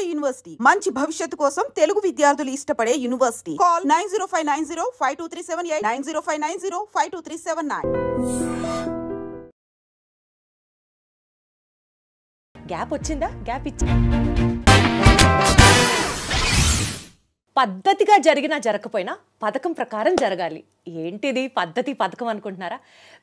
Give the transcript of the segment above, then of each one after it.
Tamil Nadu university మంచి భవిష్యత్తు కోసం తెలుగు విద్యార్థులు ఇష్టపడే యూనివర్సిటీ. కాల్ 9059052378 9059052379. గ్యాప్ వచ్చిందా? గ్యాప్ ఇచ్చి పద్ధతిగా జరిగినా జరగకపోయినా పథకం ప్రకారం జరగాలి. ఏంటిది పద్ధతి పథకం అనుకుంటున్నారా?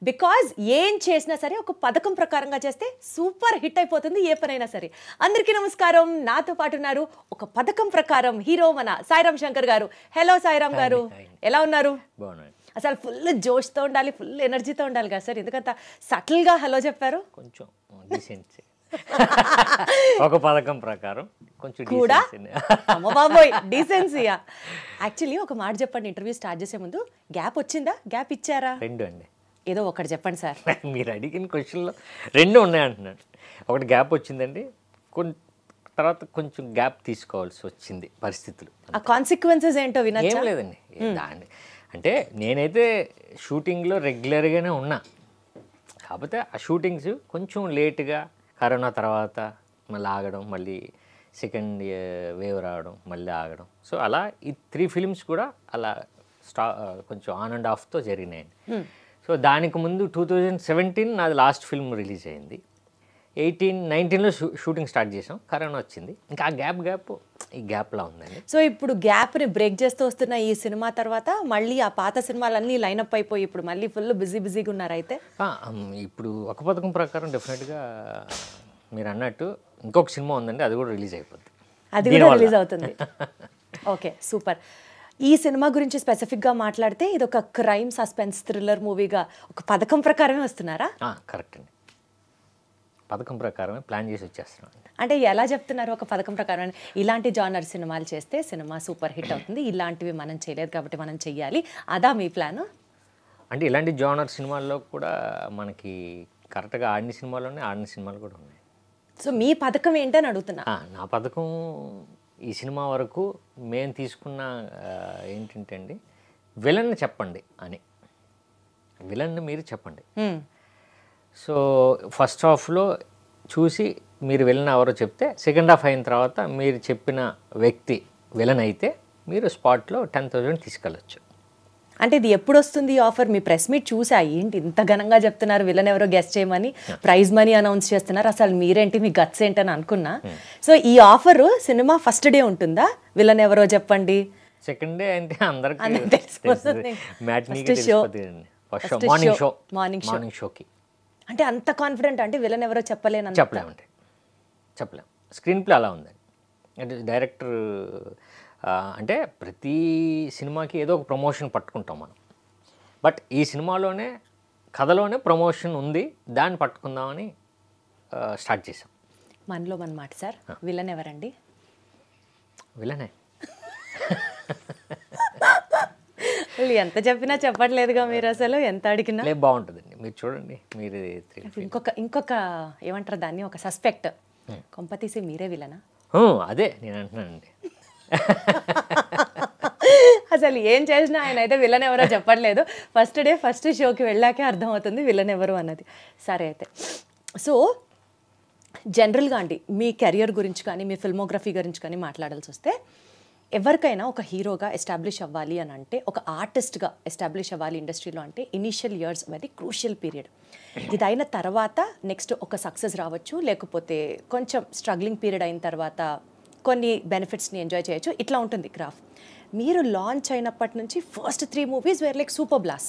బికాజ్ ఏం చేసినా సరే ఒక పథకం ప్రకారంగా చేస్తే సూపర్ హిట్ అయిపోతుంది ఏ పనైనా సరే. అందరికీ నమస్కారం. నాతో పాటు ఉన్నారు ఒక పథకం ప్రకారం హీరో మన సాయిరామ్ శంకర్ గారు. హలో సాయిరామ్ గారు, ఎలా ఉన్నారు? అసలు ఫుల్ జోష్తో ఉండాలి, ఫుల్ ఎనర్జీతో ఉండాలి కదా సార్, ఎందుకంత సటిల్గా హలో చెప్పారు? కొంచెం ఒక పథకం ప్రకారం కొంచెం కూడా అమ్మ బాబోయ్ డీసెన్సీయా. యాక్చువల్లీ ఒక మాట చెప్పండి, ఇంటర్వ్యూ స్టార్ట్ చేసే ముందు గ్యాప్ వచ్చిందా, గ్యాప్ ఇచ్చారా? రెండు అండి. ఏదో ఒకటి చెప్పండి సార్. మీరు అడిగిన క్వశ్చన్లో రెండు ఉన్నాయంటున్నాను. ఒకటి గ్యాప్ వచ్చిందండి, తర్వాత కొంచెం గ్యాప్ తీసుకోవాల్సి వచ్చింది పరిస్థితులు. ఆ కాన్సిక్వెన్సెస్ ఏంటో వినొచ్చా? ఏం లేదండి, అంటే నేనైతే షూటింగ్లో రెగ్యులర్గానే ఉన్నా, కాకపోతే ఆ షూటింగ్స్ కొంచెం లేట్గా కరోనా తర్వాత మళ్ళీ ఆగడం, మళ్ళీ సెకండ్ వేవ్ రావడం, మళ్ళీ ఆగడం. సో అలా ఈ 3 ఫిల్మ్స్ కూడా అలా కొంచెం ఆన్ అండ్ ఆఫ్తో జరిగినాయండి. సో దానికి ముందు 2017 నాది లాస్ట్ ఫిల్మ్ రిలీజ్ అయింది. 19లో షూటింగ్ స్టార్ట్ చేసాం, కరోనా వచ్చింది. ఇంకా ఆ ఈ గ్యాప్లా ఉందండి. సో ఇప్పుడు గ్యాప్ని బ్రేక్ చేస్తూ వస్తున్న ఈ సినిమా తర్వాత మళ్ళీ ఆ పాత సినిమాలన్నీ లైనప్ అయిపోయి ఇప్పుడు మళ్ళీ ఫుల్ బిజీగా ఉన్నారు అయితే? ఇప్పుడు ఒక పథకం ప్రకారం డెఫినెట్గా మీరు అన్నట్టు ఇంకొక సినిమా ఉందండి, అది కూడా రిలీజ్ అయిపోతుంది. అది కూడా రిలీజ్ అవుతుంది. Okay, super. ఈ సినిమా గురించి స్పెసిఫిక్గా మాట్లాడితే ఇది ఒక క్రైమ్ సస్పెన్స్ థ్రిల్లర్ మూవీగా ఒక పథకం ప్రకారమే వస్తున్నారా? కరెక్ట్ అండి, పథకం ప్రకారమే ప్లాన్ చేసి వచ్చేస్తున్నాం. అంటే ఎలా చెప్తున్నారు ఒక పథకం ప్రకారం? ఇలాంటి జానర్ సినిమాలు చేస్తే సినిమా సూపర్ హిట్ అవుతుంది, ఇలాంటివి మనం చేయలేదు కాబట్టి మనం చెయ్యాలి, అదా మీ ప్లాన్? అంటే ఇలాంటి జానర్ సినిమాల్లో కూడా మనకి కరెక్ట్గా ఆడిన సినిమాలు కూడా ఉన్నాయి. సో మీ పథకం ఏంటని అడుగుతున్నా. నా పథకం ఈ సినిమా వరకు మేము తీసుకున్న ఏంటంటే అండి, విలన్ని చెప్పండి అని, విలన్ని మీరు చెప్పండి. సో ఫస్ట్ హాఫ్లో చూసి మీరు విలన్ ఎవరో చెప్తే, సెకండ్ హాఫ్ అయిన తర్వాత మీరు చెప్పిన వ్యక్తి విలన్ అయితే మీరు స్పాట్లో 10,000 తీసుకెళ్ళచ్చు. అంటే ఇది ఎప్పుడు వస్తుంది ఆఫర్? మీ ప్రెస్ మీట్ చూసా, ఏంటి ఇంత ఘనంగా చెప్తున్నారు, విలన్ ఎవరో గెస్ట్ చేయమని, ప్రైజ్ మనీ అనౌన్స్ చేస్తున్నారు, అసలు మీరేంటి, మీ గట్స్ ఏంటని అనుకున్నా. సో ఈ ఆఫర్ సినిమా ఫస్ట్ డే ఉంటుందా? విలన్ ఎవరో చెప్పండి. సెకండ్ డే అంటే అందరికీ మార్నింగ్ షోకి. అంటే అంత కాన్ఫిడెంట్, అంటే విలన్ ఎవరో చెప్పలేము. స్క్రీన్ ప్లే అలా ఉందండి. అంటే డైరెక్టర్ అంటే ప్రతి సినిమాకి ఏదో ఒక ప్రమోషన్ పట్టుకుంటాం మనం, బట్ ఈ సినిమాలోనే కథలోనే ప్రమోషన్ ఉంది, దాన్ని పట్టుకుందామని స్టార్ట్ చేసాం. మనలో మన మాట సార్, విలన్ ఎవరండి? విలనే. ఎంత చెప్పినా చెప్పట్లేదుగా మీరు, అసలు ఎంత అడిగినా. బాగుంటుందండి, మీరు చూడండి. మీరు ఇంకొక ఏమంటారు దాన్ని, ఒక సస్పెక్ట్ కొంపతీసి మీరే విలనా? అదే నేను అంటున్నానండి. అసలు ఏం చేసినా ఆయన అయితే విలన్ ఎవరో చెప్పట్లేదు. ఫస్ట్ డే ఫస్ట్ షోకి వెళ్ళాకే అర్థమవుతుంది విలన్ ఎవరు అన్నది. సరే అయితే, సో జనరల్గా అండి మీ కెరియర్ గురించి కానీ మీ ఫిల్మోగ్రఫీ గురించి కానీ మాట్లాడాల్సి వస్తే, ఎవరికైనా ఒక హీరోగా ఎస్టాబ్లిష్ అవ్వాలి అని అంటే, ఒక ఆర్టిస్ట్గా ఎస్టాబ్లిష్ అవ్వాలి ఇండస్ట్రీలో అంటే initial years very crucial period. ఇది అయిన తర్వాత నెక్స్ట్ ఒక సక్సెస్ రావచ్చు, లేకపోతే కొంచెం స్ట్రగ్లింగ్ పీరియడ్ అయిన తర్వాత కొన్ని బెనిఫిట్స్ని ఎంజాయ్ చేయొచ్చు, ఇట్లా ఉంటుంది గ్రాఫ్. మీరు లాంచ్ అయినప్పటి నుంచి first 3 movies were like super blast,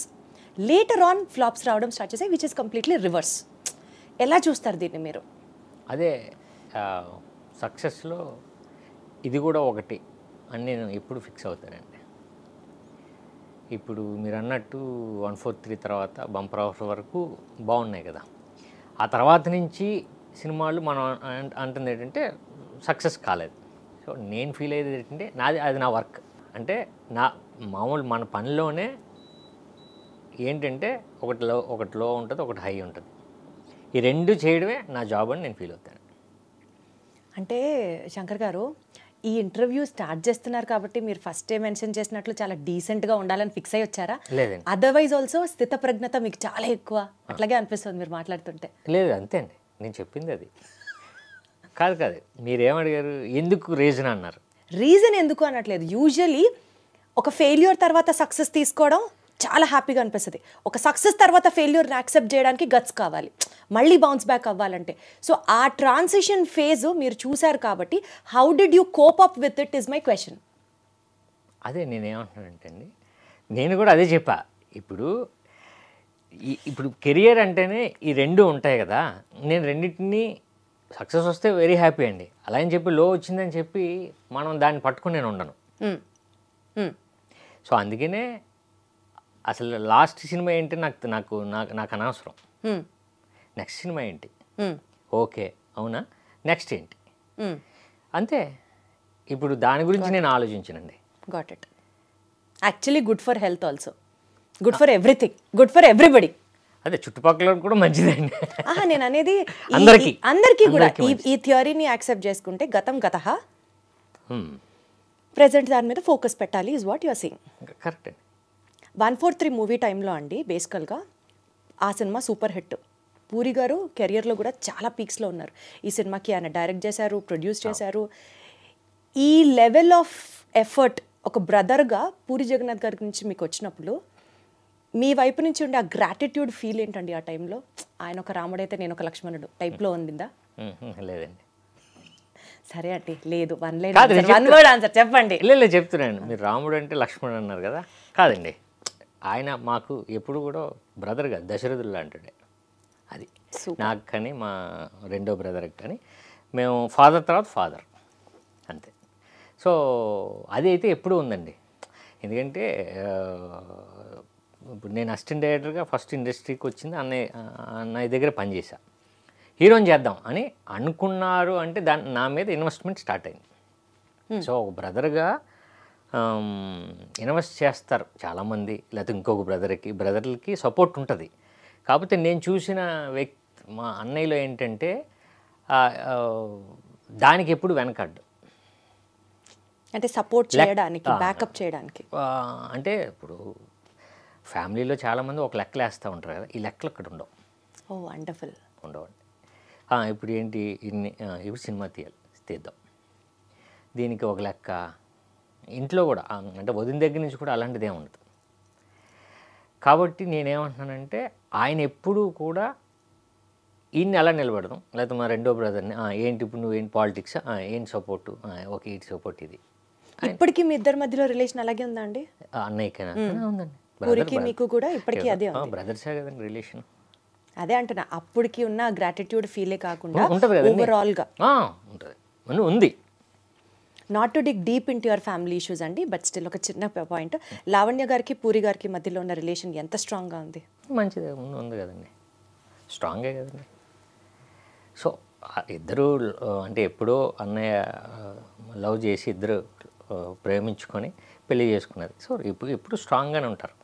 later on flops రావడం స్టార్ట్ చేసాయి, విచ్ ఇస్ కంప్లీట్లీ రివర్స్. ఎలా చూస్తారు దీన్ని మీరు? అదే సక్సెస్లో ఇది కూడా ఒకటి అని నేను ఎప్పుడు ఫిక్స్ అవుతానండి. ఇప్పుడు మీరు అన్నట్టు 143 తర్వాత బంపర్ ఆఫర్ వరకు బాగున్నాయి కదా, ఆ తర్వాత నుంచి సినిమాలు మనం అంటుంది ఏంటంటే సక్సెస్ కాలేదు. సో నేను ఫీల్ అయ్యేది ఏంటంటే అది నా వర్క్, అంటే నా మామూలు మన పనిలోనే ఏంటంటే ఒకటి లో ఉంటుంది, ఒకటి హై ఉంటుంది. ఈ రెండు చేయడమే నా జాబ్ అని నేను ఫీల్ అవుతాను. అంటే శంకర్ గారు, ఈ ఇంటర్వ్యూ స్టార్ట్ చేస్తున్నారు కాబట్టి మీరు ఫస్ట్ మెన్షన్ చేసినట్లు చాలా డీసెంట్గా ఉండాలని ఫిక్స్ అయ్యి వచ్చారా? లేదండి, అదర్వైజ్ ఆల్సో స్థితప్రజ్ఞత మీకు చాలా ఎక్కువ అట్లాగే అనిపిస్తుంది మీరు మాట్లాడుతుంటే. లేదు, అంతే అండి, నేను చెప్పింది అది. కాదు కాదు, మీరేమడిగారు, ఎందుకు రీజన్ అన్నారు. రీజన్ ఎందుకు అనట్లేదు. యూజువలీ ఒక ఫెయిల్యూర్ తర్వాత సక్సెస్ తీసుకోవడం చాలా హ్యాపీగా అనిపిస్తుంది. ఒక సక్సెస్ తర్వాత ఫెయిల్యూర్ని యాక్సెప్ట్ చేయడానికి గట్స్ కావాలి, మళ్ళీ బౌన్స్ బ్యాక్ అవ్వాలంటే. సో ఆ ట్రాన్సిషన్ ఫేజ్ మీరు చూశారు కాబట్టి how did you cope up with it is my question. అదే నేనేమంటున్నానంటే అండి, నేను కూడా అదే చెప్పా. ఇప్పుడు కెరియర్ అంటేనే ఈ రెండు ఉంటాయి కదా, నేను రెండింటినీ సక్సెస్ వస్తే వెరీ హ్యాపీ అండి, అలా అని చెప్పి లో వచ్చిందని చెప్పి మనం దాన్ని పట్టుకుని నేను ఉండను. సో అందుకనే అసలు లాస్ట్ సినిమా ఏంటి నాకు నాకు నాకు నాకు అనవసరం, నెక్స్ట్ సినిమా ఏంటి, ఓకే అవునా, నెక్స్ట్ ఏంటి, అంతే. ఇప్పుడు దాని గురించి నేను ఆలోచించనండి. Got it. Actually good for health also, good for everything, good for everybody. అదే చుట్టుపక్కల కూడా మంచిదండి. నేను అనేది అందరికీ కూడా ఈ థియరీని యాక్సెప్ట్ చేసుకుంటే గతం గతః, ప్రెజెంట్ దాని మీద ఫోకస్ పెట్టాలి is what you are saying. Correct అండి. 143 మూవీ టైంలో అండి బేసికల్గా ఆ సినిమా సూపర్ హిట్. పూరి గారు కెరియర్లో కూడా చాలా పీక్స్లో ఉన్నారు. ఈ సినిమాకి ఆయన డైరెక్ట్ చేశారు, ప్రొడ్యూస్ చేశారు. ఈ లెవెల్ ఆఫ్ ఎఫర్ట్ ఒక బ్రదర్గా పూరి జగన్నాథ్ గారి గురించి మీకు వచ్చినప్పుడు మీ వైపు నుంచి ఉండే ఆ గ్రాటిట్యూడ్ ఫీల్ ఏంటండి ఆ టైంలో? ఆయన ఒక రాముడైతే నేను ఒక లక్ష్మణుడు టైప్లో ఉండిందా? లేదండి. సరే అండి, లేదు, వన్ వర్డ్ ఆన్సర్ చెప్పండి. లేదు చెప్తున్నాను, మీరు రాముడు అంటే లక్ష్మణుడు అన్నారు కదా, కాదండి. ఆయన మాకు ఎప్పుడు కూడా బ్రదర్ కాదు, దశరథుడు లాంటిడే. అది నాకు కానీ మా రెండో బ్రదర్కి కానీ మేము ఫాదర్ తర్వాత ఫాదర్ అంతే. సో అది అయితే ఎప్పుడూ ఉందండి. ఎందుకంటే ఇప్పుడు నేను అసిస్టెంట్ డైరెక్టర్గా ఫస్ట్ ఇండస్ట్రీకి వచ్చింది అన్నయ్య దగ్గర పనిచేశా. హీరోని చేద్దాం అని అనుకున్నారు అంటే నా మీద ఇన్వెస్ట్మెంట్ స్టార్ట్ అయింది. సో ఒక బ్రదర్గా ఇన్వెస్ట్ చేస్తారు చాలామంది, లేకపోతే ఇంకొక బ్రదర్లకి సపోర్ట్ ఉంటుంది. కాకపోతే నేను చూసిన మా అన్నయ్యలో ఏంటంటే దానికి ఎప్పుడు వెనకడ్డు, అంటే సపోర్ట్ చేయడానికి, బ్యాకప్ చేయడానికి. అంటే ఇప్పుడు ఫ్యామిలీలో చాలామంది ఒక లెక్కలు వేస్తూ ఉంటారు కదా, ఈ లెక్కలు ఇక్కడ ఉండవు. ఓ వండర్ఫుల్. ఉండవండి. ఇప్పుడు ఏంటి ఇప్పుడు సినిమా తీద్దాం, దీనికి ఒక లెక్క. ఇంట్లో కూడా అంటే వదిన దగ్గర నుంచి కూడా అలాంటిదే ఉండదు. కాబట్టి నేనేమంటున్నానంటే ఆయన ఎప్పుడూ కూడా ఈయన్ని ఎలా నిలబెడదాం, లేకపోతే మా రెండో బ్రదర్ని ఏంటి ఇప్పుడు నువ్వేంటి పాలిటిక్స్, ఏంటి సపోర్టు, ఓకే ఇటు సపోర్ట్ ఇది. ఇప్పటికీ మీ ఇద్దరి మధ్యలో రిలేషన్ అలాగే ఉందా అండి? అన్నయ్యకైనా ఉందండి, పూరికి మీకు కూడా ఇప్పటికీ అదే ఉంది. బ్రదర్సే కదండి రిలేషన్. అదే అంటున్నా, అప్పటికి ఉన్న గ్రాటిట్యూడ్ ఫీలే కాకుండా ఉంటుంది కదా ఓవరాల్గా ఉంటుంది, ఉంది. Not to dig deep in to your family issues అండి, బట్ స్టిల్ ఒక చిన్న పాయింట్, లావణ్య గారికి పూరి గారికి మధ్యలో ఉన్న రిలేషన్ ఎంత స్ట్రాంగ్గా ఉంది? మంచిదే ఉంది కదండి, స్ట్రాంగే కదండి. సో ఇద్దరు అంటే ఎప్పుడో అన్నయ్య లవ్ చేసి ఇద్దరు ప్రేమించుకొని పెళ్లి చేసుకున్నది. సో ఇప్పుడు స్ట్రాంగ్గానే ఉంటారు.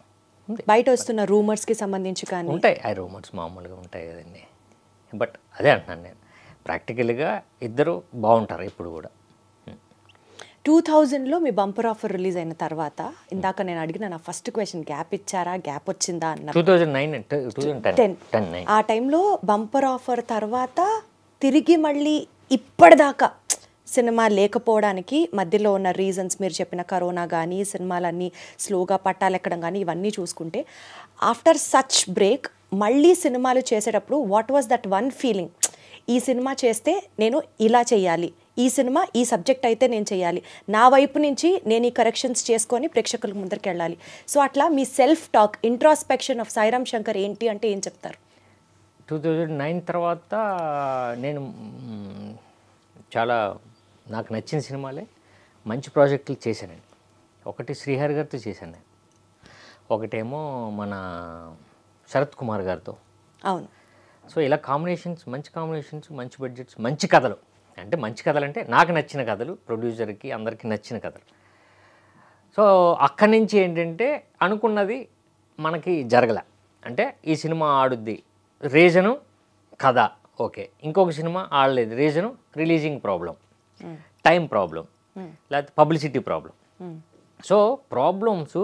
బయట వస్తున్న రూమర్స్కి సంబంధించి కానీ ఉంటాయి, ఆ రూమర్స్ మామూలుగా ఉంటాయి కదండి. బట్ అదే అంటున్నాను నేను, ప్రాక్టికల్గా ఇద్దరు బాగుంటారు ఇప్పుడు కూడా. 2000లో మీ బంపర్ ఆఫర్ రిలీజ్ అయిన తర్వాత ఇందాక నేను అడిగిన నా ఫస్ట్ క్వశ్చన్, గ్యాప్ ఇచ్చారా, గ్యాప్ వచ్చిందా అన్నారు. 2010 ఆ టైంలో బంపర్ ఆఫర్ తర్వాత తిరిగి మళ్ళీ ఇప్పటిదాకా సినిమా లేకపోవడానికి మధ్యలో ఉన్న రీజన్స్ మీరు చెప్పిన కరోనా కానీ, సినిమాలన్నీ స్లోగా పట్టాలెక్కడం కానీ, ఇవన్నీ చూసుకుంటే ఆఫ్టర్ సచ్ బ్రేక్ మళ్ళీ సినిమాలు చేసేటప్పుడు what was that one feeling, ఈ సినిమా చేస్తే నేను ఇలా చేయాలి, ఈ సినిమా ఈ సబ్జెక్ట్ అయితే నేను చేయాలి, నా వైపు నుంచి నేను ఈ కరెక్షన్స్ చేసుకొని ప్రేక్షకుల ముందరికి వెళ్ళాలి. సో అట్లా మీ self talk, introspection of Sairam Shankar ఏంటి అంటే ఏం చెప్తారు? 2009 తర్వాత నేను చాలా నాకు నచ్చిన సినిమాలే మంచి ప్రాజెక్టులు చేశానండి. ఒకటి శ్రీహరి గారితో చేశాను నేను, ఒకటేమో మన శరత్ కుమార్ గారితో. అవును. సో ఇలా కాంబినేషన్స్, మంచి బడ్జెట్స్, మంచి కథలు. అంటే మంచి కథలు అంటే నాకు నచ్చిన కథలు, ప్రొడ్యూసర్కి అందరికీ నచ్చిన కథలు. సో అక్కడి నుంచి ఏంటంటే అనుకున్నది మనకి జరగలే. అంటే ఈ సినిమా ఆడుద్ది, రీజను కథ ఓకే, ఇంకొక సినిమా ఆడలేదు, reason releasing problem, time problem, లేకపోతే పబ్లిసిటీ ప్రాబ్లం. సో ప్రాబ్లమ్స్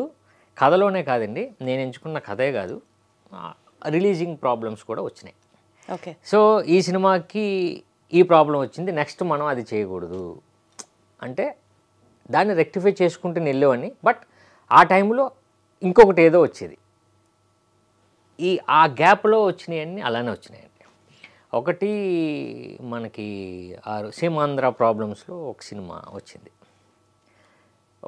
కథలోనే కాదండి, నేను ఎంచుకున్న కథే కాదు, రిలీజింగ్ ప్రాబ్లమ్స్ కూడా వచ్చినాయి. ఓకే. సో ఈ సినిమాకి ఈ ప్రాబ్లం వచ్చింది, నెక్స్ట్ మనం అది చేయకూడదు అంటే దాన్ని రెక్టిఫై చేసుకుంటూ వెళ్ళేవాడిని. బట్ ఆ టైంలో ఇంకొకటి ఏదో వచ్చేది. ఆ గ్యాప్లో వచ్చినాయన్నీ అలానే వచ్చినాయండి. ఒకటి మనకి సీమాంధ్ర ప్రాబ్లమ్స్లో ఒక సినిమా వచ్చింది,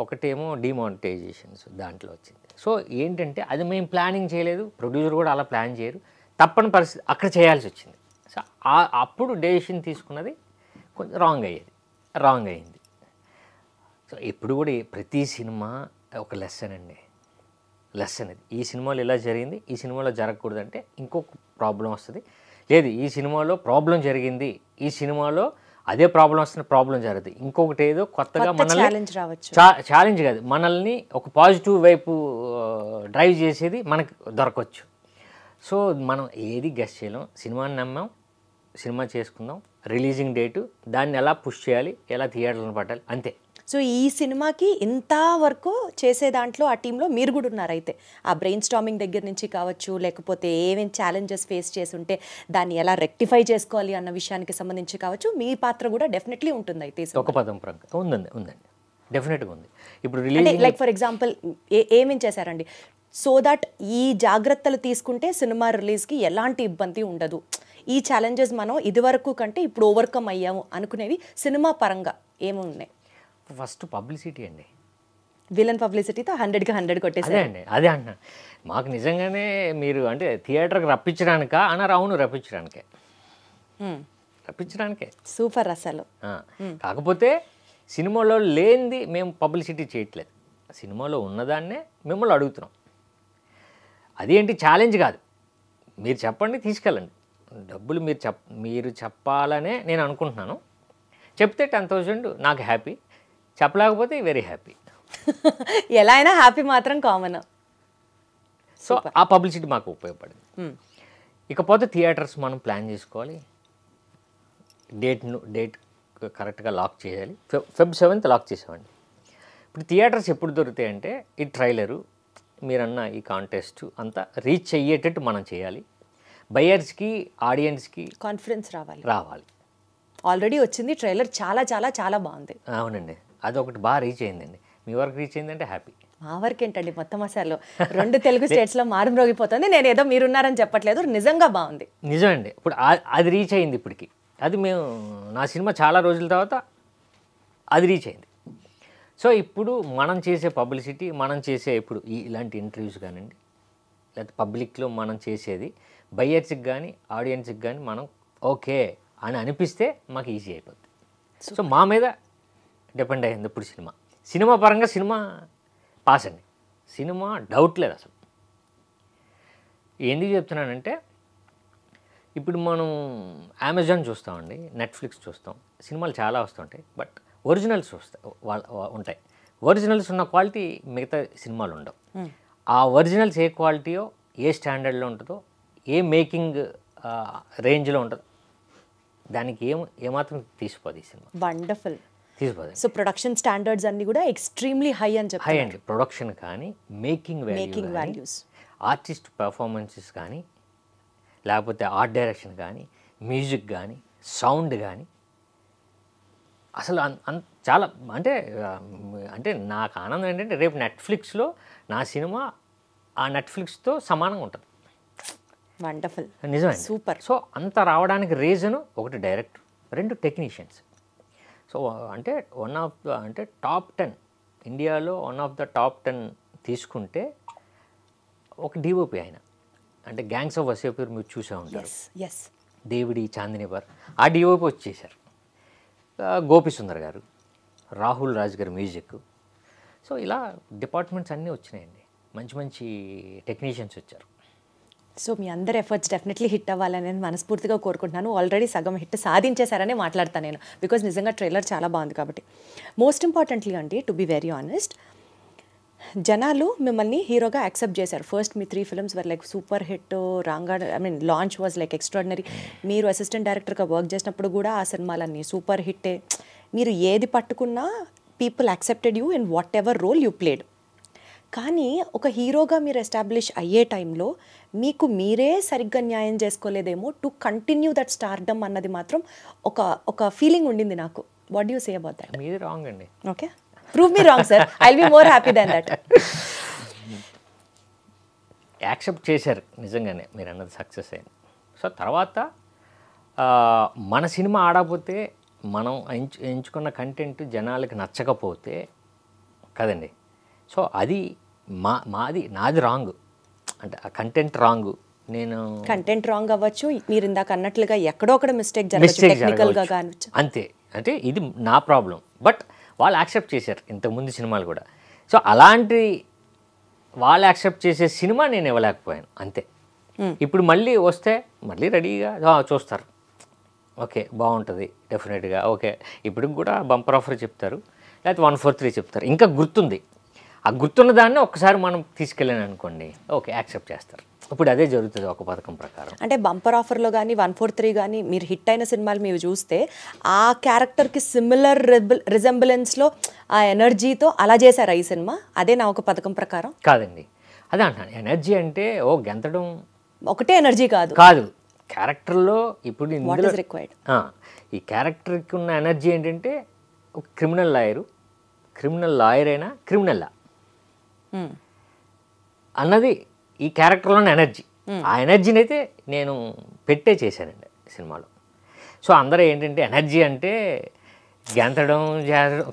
ఒకటేమో డిమానిటైజేషన్స్ దాంట్లో వచ్చింది. సో ఏంటంటే అది మేము ప్లానింగ్ చేయలేదు, ప్రొడ్యూసర్ కూడా అలా ప్లాన్ చేయరు, తప్పని పరిస్థితి అక్కడ చేయాల్సి వచ్చింది. సో అప్పుడు డెసిషన్ తీసుకున్నది కొంచెం రాంగ్ అయింది. సో ఎప్పుడు కూడా ప్రతి సినిమా ఒక లెసన్ అండి, లెసన్ ఇది. ఈ సినిమాలో ఇలా జరిగింది, ఈ సినిమాలో జరగకూడదంటే ఇంకొక ప్రాబ్లం వస్తుంది. లేదు, ఈ సినిమాలో ప్రాబ్లం జరిగింది, ఈ సినిమాలో అదే ప్రాబ్లం వస్తున్న ప్రాబ్లం జరుగుతుంది, ఇంకొకటి ఏదో కొత్తగా మనల్ని ఛాలెంజ్ కాదు, మనల్ని ఒక పాజిటివ్ వైపు డ్రైవ్ చేసేది మనకు దొరకవచ్చు. సో మనం ఏది గెస్ చేయలేం, సినిమాని నమ్మాం, సినిమా చేసుకుందాం, రిలీజింగ్ డేటు, దాన్ని ఎలా పుష్ చేయాలి, ఎలా థియేటర్లను పట్టాలి, అంతే. సో ఈ సినిమాకి ఇంతవరకు చేసే దాంట్లో ఆ టీంలో మీరు కూడా ఉన్నారు అయితే. ఆ బ్రెయిన్ స్టార్మింగ్ దగ్గర నుంచి కావచ్చు, లేకపోతే ఏమేమి ఛాలెంజెస్ ఫేస్ చేసి ఉంటే దాన్ని ఎలా రెక్టిఫై చేసుకోవాలి అన్న విషయానికి సంబంధించి కావచ్చు, మీ పాత్ర కూడా డెఫినెట్లీ ఉంటుంది అయితే. ఒక పదం ప్రకారం ఉందండి, డెఫినెట్గా ఉంది. ఇప్పుడు రిలీజ్ లైక్ ఫర్ ఎగ్జాంపుల్ ఏమేం చేశారండి సో దట్ ఈ జాగ్రత్తలు తీసుకుంటే సినిమా రిలీజ్కి ఎలాంటి ఇబ్బంది ఉండదు, ఈ ఛాలెంజెస్ మనం ఇదివరకు కంటే ఇప్పుడు ఓవర్కమ్ అయ్యాము అనుకునేవి సినిమా పరంగా ఏమున్నాయి? ఫస్ట్ పబ్లిసిటీ అండి, విలన్ పబ్లిసిటీతో 100కి 100 కొట్టేసారు. అదే అంటున్నా. మాకు నిజంగానే మీరు అంటే థియేటర్కి రప్పించడానికా అన్నారు? అవును, రప్పించడానికే. సూపర్ అసలు. కాకపోతే సినిమాలో లేనిది మేము పబ్లిసిటీ చేయట్లేదు, సినిమాలో ఉన్నదాన్నే మిమ్మల్ని అడుగుతున్నాం. అదేంటి ఛాలెంజ్ కాదు, మీరు చెప్పండి, తీసుకెళ్ళండి, డబ్బులు మీరు చెప్పాలనే నేను అనుకుంటున్నాను. చెప్తే 10,000 నాకు హ్యాపీ, చెప్పలేకపోతే వెరీ హ్యాపీ. ఎలా అయినా హ్యాపీ మాత్రం కామన్. సో ఆ పబ్లిసిటీ మాకు ఉపయోగపడింది. ఇకపోతే థియేటర్స్ మనం ప్లాన్ చేసుకోవాలి, డేట్ కరెక్ట్గా లాక్ చేయాలి. Feb 7th లాక్ చేసామండి. ఇప్పుడు థియేటర్స్ ఎప్పుడు దొరుకుతాయంటే ఈ ట్రైలరు మీరన్న ఈ కాంటెస్ట్ అంతా రీచ్ అయ్యేటట్టు మనం చేయాలి, బయర్స్కి ఆడియన్స్కి కాన్ఫిడెన్స్ రావాలి. ఆల్రెడీ వచ్చింది ట్రైలర్, చాలా చాలా చాలా బాగుంది. అవునండి, అదొకటి బాగా రీచ్ అయిందండి. మీ వరకు రీచ్ అయిందంటే హ్యాపీ. మా వరకు ఏంటండి, మొత్తం అసలు 2 తెలుగు స్టేట్స్లో మారుమ్రోగిపోతుంది. నేను ఏదో మీరున్నారని చెప్పట్లేదు, నిజంగా బాగుంది. నిజమండి, ఇప్పుడు అది రీచ్ అయింది. ఇప్పటికి అది నా సినిమా చాలా రోజుల తర్వాత అది రీచ్ అయింది. సో ఇప్పుడు మనం చేసే పబ్లిసిటీ, మనం చేసే ఇప్పుడు ఇలాంటి ఇంటర్వ్యూస్ కానివ్వండి, లేకపోతే పబ్లిక్లో మనం చేసేది బయ్యర్స్కి కానీ ఆడియన్స్కి కానీ మనం ఓకే అని అనిపిస్తే మాకు ఈజీ అయిపోతుంది. సో మా మీద డిపెండ్ అయ్యింది ఇప్పుడు సినిమా పరంగా సినిమా పాస్ అండి, సినిమా డౌట్ లేదు అసలు. ఎందుకు చెప్తున్నానంటే ఇప్పుడు మనం అమెజాన్ చూస్తామండి, నెట్ఫ్లిక్స్ చూస్తాం, సినిమాలు చాలా వస్తుంటాయి, బట్ ఒరిజినల్స్ ఉంటాయి. ఒరిజినల్స్ ఉన్న క్వాలిటీ మిగతా సినిమాలు ఉండవు. ఆ ఒరిజినల్స్ ఏ క్వాలిటీయో, ఏ స్టాండర్డ్లో ఉంటుందో, ఏ మేకింగ్ రేంజ్లో ఉంటుందో దానికి ఏమాత్రం తీసిపోదు ఈ సినిమా. వండర్ఫుల్, తీసిపోదు. సో ప్రొడక్షన్ స్టాండర్డ్స్ అన్ని కూడా ఎక్స్ట్రీమ్లీ హై అని చెప్పి. హై అండి, ప్రొడక్షన్ కానీ, మేకింగ్ వాల్యూస్, ఆర్టిస్ట్ పర్ఫార్మెన్సెస్ కానీ, లేకపోతే ఆర్ట్ డైరెక్షన్ కానీ, మ్యూజిక్ కానీ, సౌండ్ కానీ, అసలు చాలా అంటే నాకు ఆనందం ఏంటంటే రేపు నెట్ఫ్లిక్స్లో నా సినిమా ఆ నెట్ఫ్లిక్స్తో సమానంగా ఉంటుంది. వండర్ఫుల్, నిజమే, సూపర్. సో అంత రావడానికి రీజను ఒకటి డైరెక్టర్, 2 టెక్నీషియన్స్. సో అంటే టాప్ 10 ఇండియాలో టాప్ 10 తీసుకుంటే ఒక డిఓపి ఆయన, అంటే గ్యాంగ్స్ ఆఫ్ వసేపూర్ మీరు చూసే ఉంటారు, దేవిడి, చాందిని బార్, ఆ డిఓపి వచ్చేసారు. గోపి సుందర్ గారు, రాహుల్ రాజ్ గారు మ్యూజిక్. సో ఇలా డిపార్ట్మెంట్స్ అన్నీ వచ్చినాయండి, మంచి మంచి టెక్నీషియన్స్ వచ్చారు. సో మీ అందరి ఎఫర్ట్స్ డెఫినెట్లీ హిట్ అవ్వాలని నేను మనస్ఫూర్తిగా కోరుకుంటున్నాను. ఆల్రెడీ సగం హిట్ సాధించేశారనే మాట్లాడతాను నేను, బికాజ్ నిజంగా ట్రైలర్ చాలా బాగుంది కాబట్టి. మోస్ట్ ఇంపార్టెంట్లీ అండి, టు బి వెరీ ఆనెస్ట్, జనాలు మిమ్మల్ని హీరోగా యాక్సెప్ట్ చేశారు. ఫస్ట్ మీ 3 films were like super hit, launch was like extraordinary. మీరు అసిస్టెంట్ డైరెక్టర్గా వర్క్ చేసినప్పుడు కూడా ఆ సినిమాలన్నీ సూపర్ హిట్టే. మీరు ఏది పట్టుకున్నా people accepted you in whatever role you played. కానీ ఒక హీరోగా మీరు ఎస్టాబ్లిష్ అయ్యే టైంలో మీకు మీరే సరిగ్గా న్యాయం చేసుకోలేదేమో టు కంటిన్యూ దట్ స్టార్డమ్ అన్నది మాత్రం ఒక ఫీలింగ్ ఉండింది నాకు. What do you say about that? మీది రాంగ్ అండి. Okay, prove me wrong sir, I will be more happy then that. Accept చేశారు నిజంగానే, మీరు అన్నది సక్సెస్ అయింది. సో తర్వాత మన సినిమా ఆడకపోతే, మనం ఎంచుకున్న కంటెంట్ జనాలకి నచ్చకపోతే కదండి, సో అది నాది రాంగ్, అంటే ఆ కంటెంట్ రాంగ్. నేను కంటెంట్ రాంగ్ అవ్వచ్చు, మీరు ఇందాక అన్నట్లుగా ఎక్కడో ఒకటి మిస్టేక్ జరగచ్చు, టెక్నికల్గా కావచ్చు, అంతే. అంటే ఇది నా ప్రాబ్లం, బట్ వాళ్ళు యాక్సెప్ట్ చేశారు ఇంతకుముందు సినిమాలు కూడా. సో అలాంటి వాళ్ళు యాక్సెప్ట్ చేసే సినిమా నేను ఇవ్వలేకపోయాను అంతే. ఇప్పుడు మళ్ళీ వస్తే మళ్ళీ రెడీగా చూస్తారు, ఓకే బాగుంటుంది డెఫినెట్గా, ఓకే ఇప్పుడు కూడా బంపర్ ఆఫర్ చెప్తారు, లేకపోతే 143 చెప్తారు, ఇంకా గుర్తుంది. ఆ గుర్తున్న దాన్ని ఒక్కసారి మనం తీసుకెళ్ళాను అనుకోండి, ఓకే యాక్సెప్ట్ చేస్తారు. ఇప్పుడు అదే జరుగుతుంది ఒక పథకం ప్రకారం. అంటే బంపర్ ఆఫర్లో కానీ 143 కానీ మీరు హిట్ అయిన సినిమాలు మీరు చూస్తే ఆ క్యారెక్టర్కి సిమిలర్ రిజెంబులెన్స్లో ఆ ఎనర్జీతో అలా చేశారు ఈ సినిమా, అదే నా ఒక పథకం ప్రకారం కాదండి. అదే అంటాను, ఎనర్జీ అంటే గెంతడం ఒకటే ఎనర్జీ కాదు కాదు, క్యారెక్టర్లో ఇప్పుడు ఇందులో రిక్వైర్డ్ ఈ క్యారెక్టర్కి ఉన్న ఎనర్జీ ఏంటంటే ఒక క్రిమినల్ లాయర్ అయినా క్రిమినల్లా అన్నది ఈ క్యారెక్టర్లోని ఎనర్జీ. ఆ ఎనర్జీని అయితే నేను పెట్టే చేశానండి సినిమాలో. సో అందరూ ఏంటంటే ఎనర్జీ అంటే గెంతడం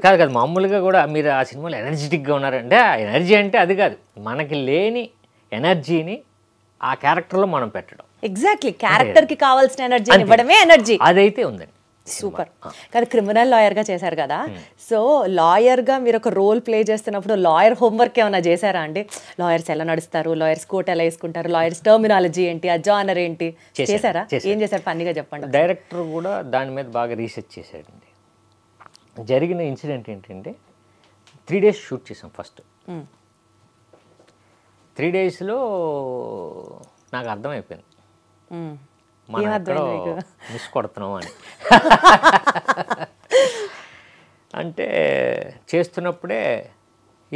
కాదు, మామూలుగా కూడా మీరు ఆ సినిమాలో ఎనర్జెటిక్గా ఉన్నారంటే ఆ ఎనర్జీ అంటే అది కాదు, మనకి లేని ఎనర్జీని ఆ క్యారెక్టర్లో మనం పెట్టడం. ఎగ్జాక్ట్లీ, క్యారెక్టర్కి కావాల్సిన ఎనర్జీ ఇవ్వడమే ఎనర్జీ. అదైతే ఉందండి. సూపర్. కానీ క్రిమినల్ లాయర్గా చేశారు కదా, సో లాయర్గా మీరు ఒక రోల్ ప్లే చేస్తున్నప్పుడు లాయర్ హోంవర్క్ ఏమైనా చేశారా అండి? లాయర్స్ ఎలా నడుస్తారు, లాయర్స్ కోట్ ఎలా వేసుకుంటారు, లాయర్స్ టర్మినాలజీ ఏంటి, ఆ జానర్ ఏంటి చేశారా? ఏం చేశారు పనిగా చెప్పండి. డైరెక్టర్ కూడా దాని మీద బాగా రీసెర్చ్ చేశాడండి. జరిగిన ఇన్సిడెంట్ ఏంటంటే 3 days షూట్ చేసాం ఫస్ట్. 3 daysలో నాకు అర్థమైపోయింది మనం ఎక్కడో మిస్ కొడుతున్నాం అని. అంటే చేస్తున్నప్పుడే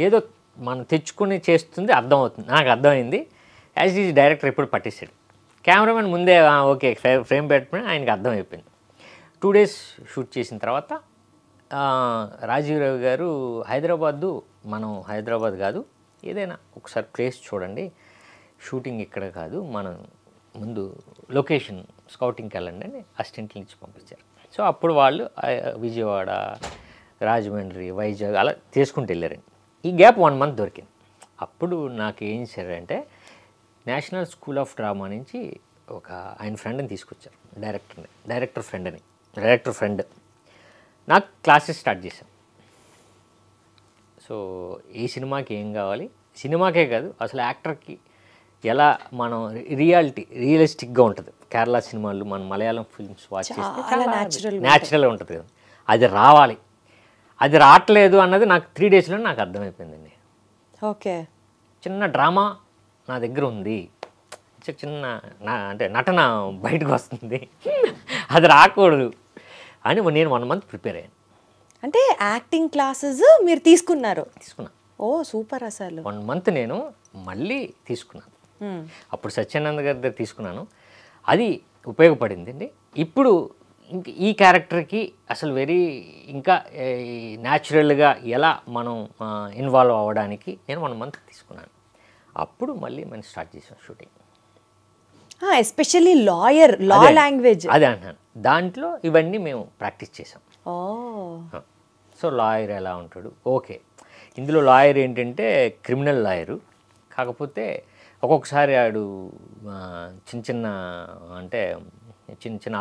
ఏదో మనం తెచ్చుకుని చేస్తుంది అర్థమవుతుంది, నాకు అర్థమైంది. యాజ్ ఈజ్ డైరెక్టర్ ఎప్పుడు పట్టేశాడు, కెమెరామెన్ ముందే ఓకే ఫ్రేమ్ పెట్టుకుని ఆయనకి అర్థమైపోయింది. 2 days షూట్ చేసిన తర్వాత రాజీవ్ రవి గారు మనం హైదరాబాద్ కాదు ఏదైనా ఒకసారి ప్లేస్ చూడండి, షూటింగ్ ఇక్కడ కాదు, మనం ముందు లొకేషన్ స్కౌటింగ్కి వెళ్ళండి అని అసిస్టెంట్ల నుంచి పంపించారు. సో అప్పుడు వాళ్ళు విజయవాడ, రాజమండ్రి, వైజాగ్ అలా తీసుకుంటూ వెళ్ళారండి. ఈ గ్యాప్ 1 month దొరికింది. అప్పుడు నాకు ఏం చేశారంటే నేషనల్ స్కూల్ ఆఫ్ డ్రామా నుంచి ఒక ఆయన ఫ్రెండ్ని తీసుకొచ్చారు, డైరెక్టర్ ఫ్రెండ్. నాకు క్లాసెస్ స్టార్ట్ చేశాను. సో ఈ సినిమాకి ఏం కావాలి, సినిమాకే కాదు అసలు యాక్టర్కి ఎలా మనం రియలిస్టిక్గా ఉంటుంది. కేరళ సినిమాలు, మన మలయాళం ఫిల్మ్స్ వాచ్ చేస్తే న్యాచురల్గా ఉంటుంది కదా, అది రావాలి. అది రావట్లేదు అన్నది నాకు 3 daysలో నాకు అర్థమైపోయిందండి. ఓకే, చిన్న డ్రామా నా దగ్గర ఉంది, చిన్న అంటే నటన బయటకు వస్తుంది, అది రాకూడదు అని నేను 1 month ప్రిపేర్ అయ్యాను. అంటే యాక్టింగ్ క్లాసెస్ మీరు తీసుకున్నాను. ఓ సూపర్. అసలు 1 month నేను మళ్ళీ తీసుకున్నాను. అప్పుడు సత్యానంద్ గారి దగ్గర తీసుకున్నాను, అది ఉపయోగపడింది అండి. ఇప్పుడు ఈ క్యారెక్టర్కి అసలు ఇంకా న్యాచురల్గా ఎలా మనం ఇన్వాల్వ్ అవ్వడానికి నేను 1 month తీసుకున్నాను. అప్పుడు మళ్ళీ మనం స్టార్ట్ చేసాం షూటింగ్. ఎస్పెషల్లీ లా లాంగ్వేజ్ అదే అంటున్నాను, దాంట్లో ఇవన్నీ మేము ప్రాక్టీస్ చేసాం. సో లాయర్ ఎలా ఉంటాడు, ఓకే ఇందులో లాయర్ ఏంటంటే క్రిమినల్ లాయరు, కాకపోతే ఒక్కొక్కసారి ఆడు చిన్న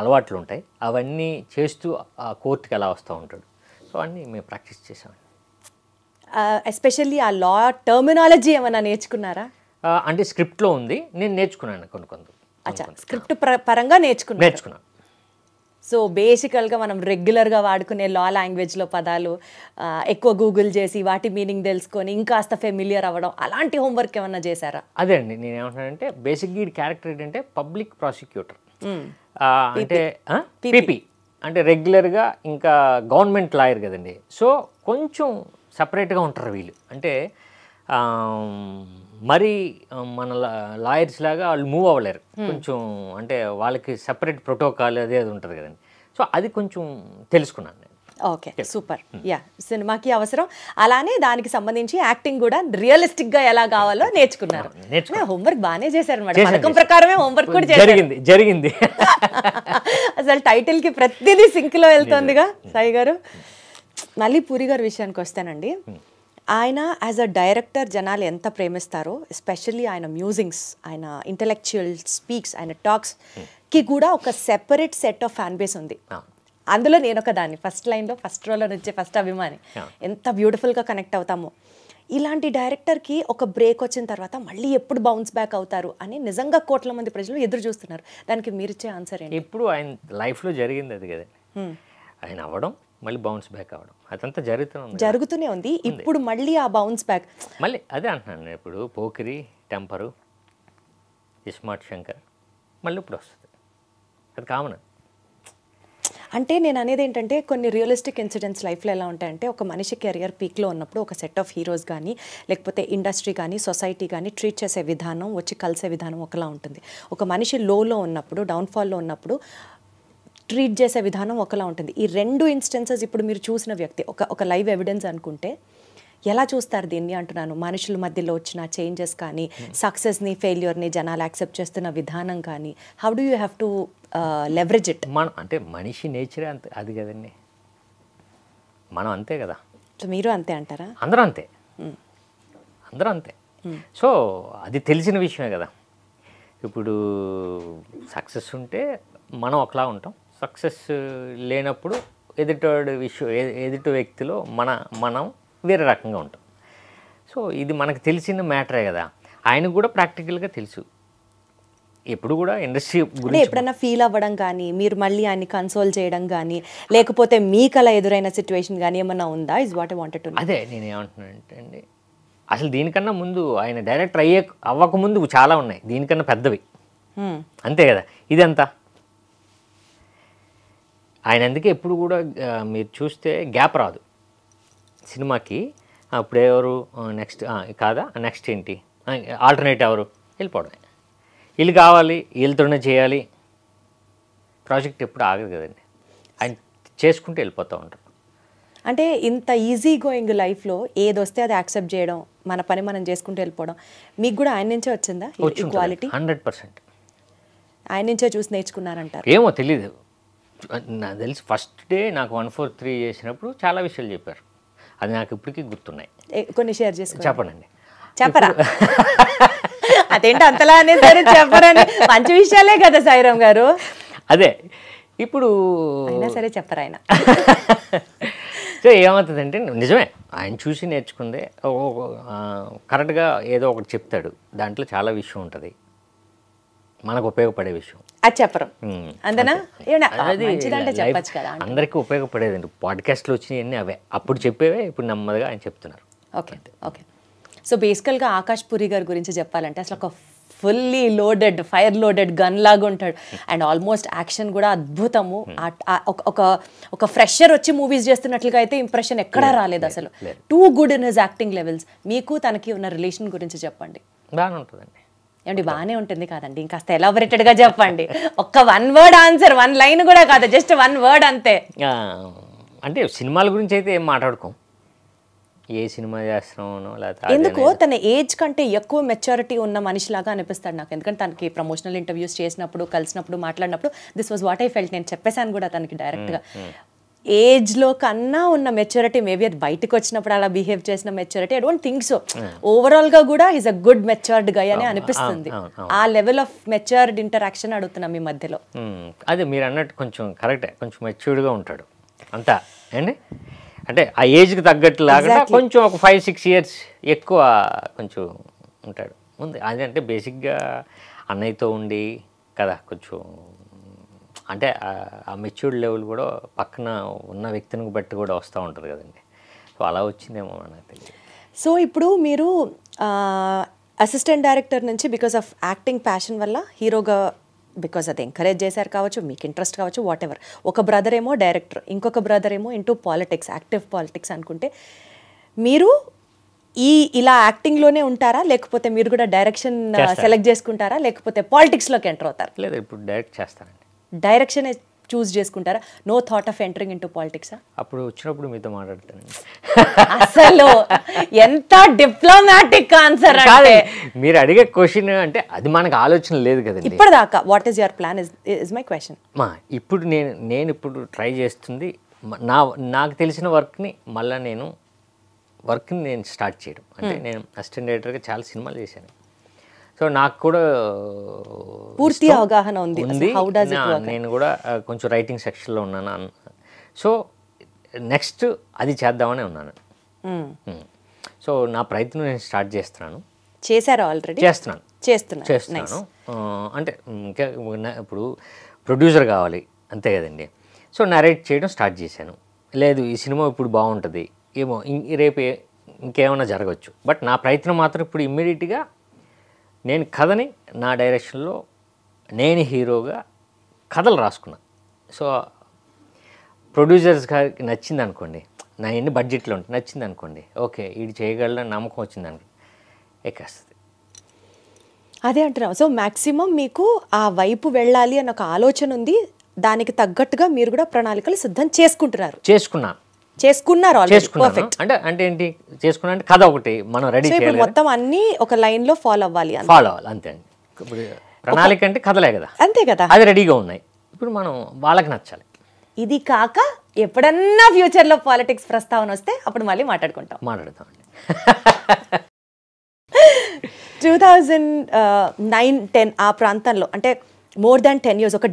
అలవాట్లు ఉంటాయి, అవన్నీ చేస్తూ ఆ కోర్టుకి ఎలా వస్తూ ఉంటాడు. సో అన్నీ మేము ప్రాక్టీస్ చేసాం. ఎస్పెషల్లీ ఆ లా టర్మినాలజీ ఏమైనా నేర్చుకున్నారా? అంటే స్క్రిప్ట్లో ఉంది, నేను నేర్చుకున్నాను కొన్ని. స్క్రిప్ట్ పరంగా నేర్చుకున్నాను. సో బేసికల్గా మనం రెగ్యులర్గా వాడుకునే లా లాంగ్వేజ్లో పదాలు ఎక్కువ గూగుల్ చేసి వాటి మీనింగ్ తెలుసుకొని ఇంకాస్త ఫెమిలియర్ అవ్వడం, అలాంటి హోంవర్క్ ఏమన్నా చేశారా? అదే అండి, నేను ఏమంటున్నానంటే బేసిక్గా ఈ క్యారెక్టర్ ఏంటంటే పబ్లిక్ ప్రాసిక్యూటర్, అంటే పీపీ అంటే రెగ్యులర్గా ఇంకా గవర్నమెంట్ లాయర్ కదండి. సో కొంచెం సపరేట్గా ఉంటారు వీళ్ళు. అంటే మరి మన లాయర్స్ లాగా వాళ్ళు మూవ్ అవ్వలేరు కొంచెం, అంటే వాళ్ళకి సెపరేట్ ప్రోటోకాల్ అది ఉంటుంది కదండి. సో అది కొంచెం తెలుసుకున్నాను నేను. Okay, super. యా, సినిమాకి అవసరం, అలానే దానికి సంబంధించి యాక్టింగ్ కూడా రియలిస్టిక్ గా ఎలా కావాలో నేర్చుకున్నారు. హోంవర్క్ బాగానే చేశారు అనమాట, పథకం ప్రకారమే హోంవర్క్ కూడా చేశారు. జరిగింది అసలు టైటిల్ కి ప్రతిదీ సింక్ లో వెళ్తుందిగా సాయి గారు. మళ్ళీ పూరి గారి విషయానికి వస్తానండి. ఆయన యాజ్ అ డైరెక్టర్ జనాలు ఎంత ప్రేమిస్తారో, ఎస్పెషల్లీ ఆయన మ్యూజిక్స్, ఆయన ఇంటలెక్చువల్ స్పీక్స్, ఆయన టాక్స్కి కూడా ఒక separate set of fan base ఉంది. అందులో నేను ఒక దాన్ని ఫస్ట్ లైన్లో ఫస్ట్ రోలో నుంచే ఫస్ట్ అభిమాని. ఎంత బ్యూటిఫుల్గా కనెక్ట్ అవుతామో. ఇలాంటి డైరెక్టర్కి ఒక బ్రేక్ వచ్చిన తర్వాత మళ్ళీ ఎప్పుడు బౌన్స్ బ్యాక్ అవుతారు అని నిజంగా కోట్ల మంది ప్రజలు ఎదురు చూస్తున్నారు. దానికి మీరిచ్చే ఆన్సర్ ఏంటి? ఇప్పుడు ఆయన లైఫ్లో జరిగింది అది కదండి. ఆయన అవ్వడం, మళ్ళీ బౌన్స్ బ్యాక్ అవ్వడం, అదంతా జరుగుతూనే ఉంది. ఇప్పుడు మళ్ళీ ఆ బౌన్స్ బ్యాక్, మళ్ళీ అదే అంటున్నాను. ఇప్పుడు పోకిరి, టెంపరు, ఇస్మార్ట్ శంకర్ మళ్ళీ ఇప్పుడు వస్తుంది, అది కామన్. అంటే నేను అనేది ఏంటంటే కొన్ని రియలిస్టిక్ ఇన్సిడెంట్స్ లైఫ్లో ఎలా ఉంటాయంటే, ఒక మనిషి కెరియర్ పీక్లో ఉన్నప్పుడు ఒక సెట్ ఆఫ్ హీరోస్ కానీ, లేకపోతే ఇండస్ట్రీ కానీ, సొసైటీ కానీ ట్రీట్ చేసే విధానం, వచ్చి కలిసే విధానం ఒకలా ఉంటుంది. ఒక మనిషి లోలో ఉన్నప్పుడు, డౌన్ఫాల్లో ఉన్నప్పుడు ట్రీట్ చేసే విధానం ఒకలా ఉంటుంది. ఈ రెండు ఇన్స్టెన్సెస్ ఇప్పుడు మీరు చూసిన వ్యక్తి ఒక లైవ్ ఎవిడెన్స్ అనుకుంటే ఎలా చూస్తారు దీన్ని అంటున్నాను. మనుషుల మధ్యలో వచ్చిన చేంజెస్ కానీ, సక్సెస్ని ఫెయిల్యూర్ని జనాలు యాక్సెప్ట్ చేస్తున్న విధానం కానీ, how do you have to leverage it? మనం అంటే మనిషి నేచరే అంతే, అది కదండి, మనం అంతే కదా. సో మీరు అంతే అంటారా? అందరూ అంతే, అందరూ అంతే. సో అది తెలిసిన విషయమే కదా. ఇప్పుడు సక్సెస్ ఉంటే మనం ఒకలా ఉంటాం, సక్సెస్ లేనప్పుడు ఎదుటి వ్యక్తిలో మనం వేరే రకంగా ఉంటాం. సో ఇది మనకు తెలిసిన మ్యాటరే కదా. ఆయనకు కూడా ప్రాక్టికల్గా తెలుసు. ఎప్పుడు కూడా ఇండస్ట్రీ గురించి ఎప్పుడన్నా ఫీల్ అవ్వడం కానీ, మీరు మళ్ళీ ఆయన్ని కన్సోల్ చేయడం కానీ, లేకపోతే మీకు అలా ఎదురైన సిచ్యువేషన్ కానీ ఏమన్నా ఉందా? Is what I wanted to know. అదే నేను ఏమంటున్నానంటే అండి, అసలు దీనికన్నా ముందు ఆయన డైరెక్టర్ అవ్వకముందు చాలా ఉన్నాయి దీనికన్నా పెద్దవి, అంతే కదా. ఇదంతా ఆయన అందుకే ఎప్పుడు కూడా మీరు చూస్తే గ్యాప్ రాదు సినిమాకి. అప్పుడు ఎవరు నెక్స్ట్ కాదా, నెక్స్ట్ ఏంటి, ఆల్టర్నేట్ ఎవరు, వెళ్ళిపోవడమే. వీళ్ళు కావాలి, వీళ్ళతోనే చేయాలి, ప్రాజెక్ట్ ఎప్పుడు ఆగదు కదండి. ఆయన చేసుకుంటూ వెళ్ళిపోతూ ఉంటారు. అంటే ఇంత ఈజీ గోయింగ్ లైఫ్లో ఏది వస్తే అది యాక్సెప్ట్ చేయడం, మన పని మనం చేసుకుంటూ వెళ్ళిపోవడం, మీకు కూడా ఆయన నుంచే వచ్చిందా ఈక్వాలిటీ? 100% ఆయన నుంచే చూసి నేర్చుకున్నారంటారు. ఏమో తెలీదు, నాకు తెలిసి ఫస్ట్ డే నాకు 143 చేసినప్పుడు చాలా విషయాలు చెప్పారు, అది నాకు ఇప్పటికీ గుర్తున్నాయి. కొన్ని షేర్ చేసుకోండి. చెప్పనండి. చెప్పరా? అదేంటి అంతలా అనే సరే చెప్పరండి, మంచి విషయాలే కదా సాయిరామ్ గారు. అదే ఇప్పుడు అయినా సరే చెప్పరు ఆయన. సో ఏమవుతుందంటే నిజమే, ఆయన చూసి నేర్చుకుందే. కరెక్ట్గా ఏదో ఒకటి చెప్తాడు, దాంట్లో చాలా విషయం ఉంటుంది, మనకు ఉపయోగపడే విషయం. అది చెప్పరు అంతేనా? మంచిదంటే చెప్పచ్చు కదా. అందరికీ ఉపయోగపడేదండి. పాడ్కాస్ట్లో వచ్చినవన్నీ అవే, అప్పుడు చెప్పేవే ఇప్పుడు నెమ్మదిగా ఆయన చెప్తున్నారు. Okay okay. సో బేసికల్గా ఆకాష్ పూరి గారి గురించి చెప్పాలంటే అసలు ఒక fully loaded, fire loaded gun లాగా ఉంటాడు. అండ్ ఆల్మోస్ట్ యాక్షన్ కూడా అద్భుతము. ఒక ఫ్రెషర్ వచ్చి మూవీస్ చేస్తున్నట్లుగా అయితే ఇంప్రెషన్ ఎక్కడా రాలేదు అసలు. Too good in his acting levels. మీకు తనకి ఉన్న రిలేషన్ గురించి చెప్పండి. బాగానే ఉంటుందండి. ఏమండి బాగానే ఉంటుంది కాదండి, ఇంకాస్త ఎలాబొరేటెడ్గా చెప్పండి. ఒక్క 1 word ఆన్సర్, 1 line కూడా కాదు, జస్ట్ 1 word అంతే. అంటే సినిమాల గురించి అయితే ఏం మాట్లాడుకోం, ఏ సినిమా చేస్తున్నామో లేకపోతే ఎందుకో తన ఏజ్ కంటే ఎక్కువ మెచ్యూరిటీ ఉన్న మనిషిలాగా అనిపిస్తాడు నాకు. ఎందుకంటే తనకి ప్రమోషనల్ ఇంటర్వ్యూస్ చేసినప్పుడు, కలిసినప్పుడు, మాట్లాడినప్పుడు this was what I felt. నేను చెప్పేశాను కూడా తనకి డైరెక్ట్గా, ఏజ్లో కన్నా ఉన్న మెచ్యూరిటీ మేబీ అది బయటకు వచ్చినప్పుడు అలా బిహేవ్ చేసిన maturity I don't think so. ఓవరాల్గా కూడా ఈజ్ అ గుడ్ మెచ్యూర్డ్ గై అని అనిపిస్తుంది. ఆ లెవెల్ ఆఫ్ మెచ్యూర్డ్ ఇంటరాక్షన్ అడుగుతున్నాం మీ మధ్యలో. అదే మీరు అన్నట్టు కొంచెం కరెక్టే, కొంచెం మెచ్యూర్డ్గా ఉంటాడు అంతా అండి. అంటే ఆ ఏజ్కి తగ్గట్టు లాగా కొంచెం ఒక 5-6 years ఎక్కువ కొంచెం ఉంటాడు ఉంది. అదంటే బేసిక్గా అన్నయ్యతో ఉండి కదా, కొంచెం అంటే ఆ మెచ్యూర్డ్ లెవెల్ కూడా పక్కన ఉన్న వ్యక్తిని బట్టి కూడా వస్తూ ఉంటుంది కదండి. సో అలా వచ్చిందేమో నాకు తెలియదు. సో ఇప్పుడు మీరు అసిస్టెంట్ డైరెక్టర్ నుంచి బికాస్ ఆఫ్ యాక్టింగ్ ప్యాషన్ వల్ల హీరోగా, బికాజ్ అది ఎంకరేజ్ చేశారు కావచ్చు, మీకు ఇంట్రెస్ట్ కావచ్చు, వాట్ ఎవర్. ఒక బ్రదర్ ఏమో డైరెక్టర్, ఇంకొక బ్రదర్ ఏమో ఇంటూ పాలిటిక్స్, యాక్టివ్ పాలిటిక్స్ అనుకుంటే, మీరు ఇలా యాక్టింగ్లోనే ఉంటారా, లేకపోతే మీరు కూడా డైరెక్షన్ సెలెక్ట్ చేసుకుంటారా, లేకపోతే పాలిటిక్స్లోకి ఎంటర్ అవుతారా? లేదు, ఇప్పుడు డైరెక్ట్ చేస్తానండి. డైరెక్షన్ చూస్ చేసుకుంటారా? No thought of entering into పాలిటిక్సా? అప్పుడు వచ్చినప్పుడు మీతో మాట్లాడతానండి. అసలు ఎంత డిప్లొమాటిక్ ఆన్సర్ అంటే. మీరు అడిగే క్వశ్చన్ అంటే అది మనకు ఆలోచన లేదు కదండి ఇప్పటిదాకా. What is your plan is my question. ఇప్పుడు నేను ఇప్పుడు ట్రై చేస్తుంది నాకు తెలిసిన వర్క్ని మళ్ళీ వర్క్ని నేను స్టార్ట్ చేయడం. అంటే నేను అసిస్టెంట్ డైరెక్టర్గా చాలా సినిమాలు చేశాను. సో నాకు కూడా పూర్తి అవగాహన ఉంది. నేను కూడా కొంచెం రైటింగ్ సెక్షన్లో ఉన్నాను. సో నెక్స్ట్ అది చేద్దామని ఉన్నాను. సో నా ప్రయత్నం నేను స్టార్ట్ చేస్తున్నాను. చేశారా ఆల్రెడీ? చేస్తున్నాను. అంటే ఇంకా ఇప్పుడు ప్రొడ్యూసర్ కావాలి అంతే కదండి. సో నరేట్ చేయడం స్టార్ట్ చేశాను. లేదు ఈ సినిమా ఇప్పుడు బాగుంటుంది ఏమో, రేపు ఇంకేమైనా జరగవచ్చు. బట్ నా ప్రయత్నం మాత్రం ఇప్పుడు ఇమ్మీడియట్గా నేను కథని నా డైరెక్షన్లో నేను హీరోగా కథలు రాసుకున్నా. సో ప్రొడ్యూసర్స్ గారికి నచ్చింది అనుకోండి, నా ఎన్ని బడ్జెట్లో ఉంటుంది నచ్చింది అనుకోండి, ఓకే ఇది చేయగలనని నమ్మకం వచ్చింది అనుకోండి, ఎక్కేస్తుంది. అదే అంటున్నాం. సో మ్యాక్సిమం మీకు ఆ వైపు వెళ్ళాలి అన్న ఒక ఆలోచన ఉంది. దానికి తగ్గట్టుగా మీరు కూడా ప్రణాళికలు సిద్ధం చేసుకున్నారు ఆల్రెడీ. పర్ఫెక్ట్. అంటే ఏంటి చేసుకున్నా అంటే కథ ఒకటి మనం రెడీ చేయాలి, మొత్తం అన్ని ఒక లైన్ లో ఫాలో అవ్వాలి అంతే అండి. ఇప్పుడు ప్రణాళిక అంటే కథలే కదా, అంతే కదా, అది రెడీగా ఉన్నాయి. ఇప్పుడు మనం వాళ్ళకి నచ్చాలి. ఇది కాక ఎప్పుడన్నా ఫ్యూచర్ లో పాలిటిక్స్ ప్రస్తావన వస్తే అప్పుడు మళ్ళీ మాట్లాడతామండి. 2009-10 ఆ ప్రాంతంలో, అంటే మోర్ దాన్ 10 years, ఒక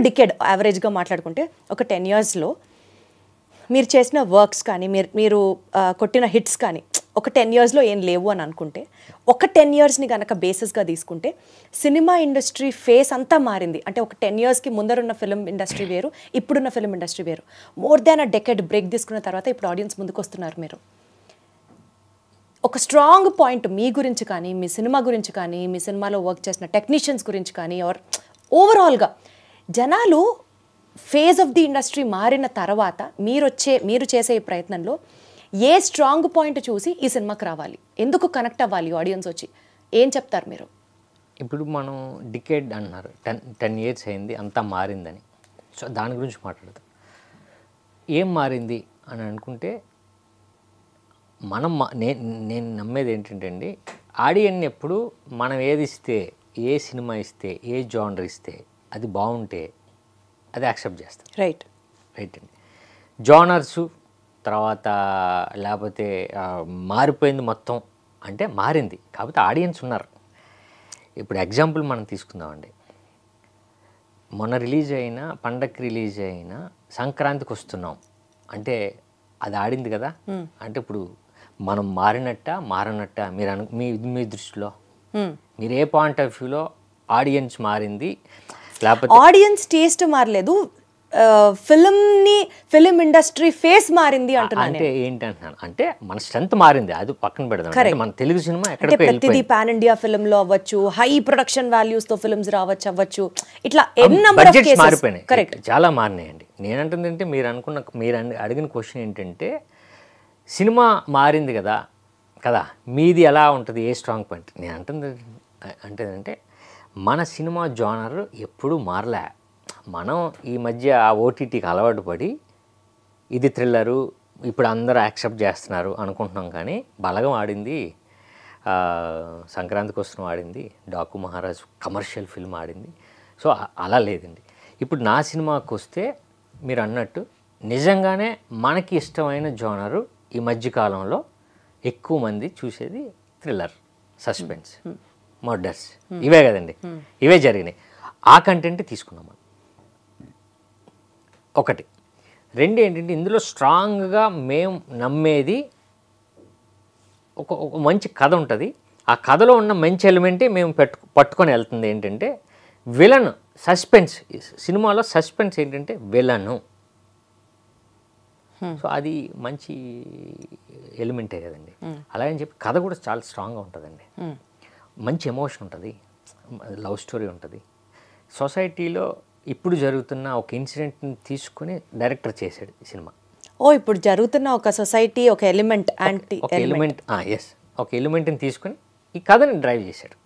డికేడ్ యావరేజ్గా మాట్లాడుకుంటే ఒక 10 yearsలో మీరు చేసిన వర్క్స్ కానీ మీరు కొట్టిన హిట్స్ కానీ ఒక 10 yearsలో ఏం లేవు అని అనుకుంటే, ఒక 10 yearsని కనుక బేసిస్గా తీసుకుంటే సినిమా ఇండస్ట్రీ ఫేస్ అంతా మారింది. అంటే ఒక 10 yearsకి ముందరున్న ఫిల్మ్ ఇండస్ట్రీ వేరు, ఇప్పుడున్న ఫిల్మ్ ఇండస్ట్రీ వేరు. మోర్ దాన్ అ డెకేడ్ బ్రేక్ తీసుకున్న తర్వాత ఇప్పుడు ఆడియన్స్ ముందుకు వస్తున్నారు. మీరు ఒక స్ట్రాంగ్ పాయింట్ మీ గురించి కానీ, మీ సినిమా గురించి కానీ, మీ సినిమాలో వర్క్ చేసిన టెక్నీషియన్స్ గురించి కానీ, ఓవరాల్గా జనాలు ఫేజ్ ఆఫ్ ది ఇండస్ట్రీ మారిన తర్వాత మీరు చేసే ఈ ప్రయత్నంలో ఏ స్ట్రాంగ్ పాయింట్ చూసి ఈ సినిమాకి రావాలి, ఎందుకు కనెక్ట్ అవ్వాలి ఆడియన్స్ వచ్చి, ఏం చెప్తారు మీరు? ఇప్పుడు మనం డికేడ్ అన్నారు, 10 years అయింది, అంతా మారిందని. సో దాని గురించి మాట్లాడతాం. ఏం మారింది అని అనుకుంటే నేను నమ్మేది ఏంటంటే అండి, ఆడియన్ ఎప్పుడు మనం ఏది ఇస్తే, ఏ సినిమా ఇస్తే, ఏ జానర్ ఇస్తే అది బాగుంటే అది యాక్సెప్ట్ చేస్తాం. రైట్ అండి. జానర్సు తర్వాత లేకపోతే మారిపోయింది మొత్తం అంటే మారింది, కాకపోతే ఆడియన్స్ ఉన్నారు. ఇప్పుడు ఎగ్జాంపుల్ మనం తీసుకుందామండి. మొన్న రిలీజ్ అయిన పండగకి రిలీజ్ అయిన సంక్రాంతికి వస్తున్నాం అంటే అది ఆడింది కదా. అంటే ఇప్పుడు మనం మారనట్ట మీ దృష్టిలో మీరు ఏ పాయింట్ ఆఫ్ వ్యూలో ఆడియన్స్ మారింది, లేకపోతే ఆడియన్స్ టేస్ట్ మారలేదు, ఫిలిం ఇండస్ట్రీ ఫేస్ మారింది అంటున్నాను. అంటే ఏంటంటున్నాను అంటే మన స్ట్రెంత్ మారింది, అది పక్కన పెడదాం. మన తెలుగు సినిమా ఎక్కడికి ప్రతిదీ పాన్ ఇండియా ఫిల్మ్ లో అవ్వచ్చు, హై ప్రొడక్షన్ వాల్యూస్ తో ఫిల్మ్స్ అవ్వచ్చు, ఇట్లా బడ్జెట్స్ మారిపోయినాయి. కరెక్ట్, చాలా మారినాయండి. నేనంటుంది అంటే మీరు అడిగిన క్వశ్చన్ ఏంటంటే సినిమా మారింది కదా, మీది ఎలా ఉంటుంది, ఏ స్ట్రాంగ్ పాయింట్. నేను అంటే మన సినిమా జానర్ ఎప్పుడూ మారలే. మనం ఈ మధ్య ఆ ఓటీటీకి అలవాటు పడి ఇది థ్రిల్లరు ఇప్పుడు అందరూ యాక్సెప్ట్ చేస్తున్నారు అనుకుంటున్నాం. కానీ బలగం ఆడింది, సంక్రాంతికి వస్తున్న ఆడింది, డాకు మహారాజ్ కమర్షియల్ ఫిల్మ్ ఆడింది. సో అలా లేదండి. ఇప్పుడు నా సినిమాకి వస్తే మీరు అన్నట్టు నిజంగానే మనకి ఇష్టమైన జానరు ఈ మధ్యకాలంలో ఎక్కువ మంది చూసేది థ్రిల్లర్, సస్పెన్స్, మర్డర్స్, ఇవే కదండి, ఇవే జరిగినాయి. ఆ కంటెంట్ తీసుకున్నాం మనం. ఒకటి. రెండు ఏంటంటే ఇందులో స్ట్రాంగ్గా మేము నమ్మేది ఒక మంచి కథ ఉంటుంది. ఆ కథలో ఉన్న మంచి ఎలిమెంటే మేము పట్టుకొని వెళ్తుంది. ఏంటంటే విలన్ సస్పెన్స్, సినిమాలో సస్పెన్స్ ఏంటంటే విలను. సో అది మంచి ఎలిమెంటే కదండి. అలాగని చెప్పి కథ కూడా చాలా స్ట్రాంగ్గా ఉంటుందండి, మంచి ఎమోషన్ ఉంటుంది, లవ్ స్టోరీ ఉంటుంది. సొసైటీలో ఇప్పుడు జరుగుతున్న ఒక ఇన్సిడెంట్ని తీసుకొని డైరెక్టర్ చేశాడు ఈ సినిమా. ఓ ఇప్పుడు జరుగుతున్న ఒక సొసైటీ ఒక ఎలిమెంట్ యాంటీ ఒక ఎలిమెంట్ ఎస్ ఒక ఎలిమెంట్ని తీసుకొని ఈ కథని డ్రైవ్ చేశాడు.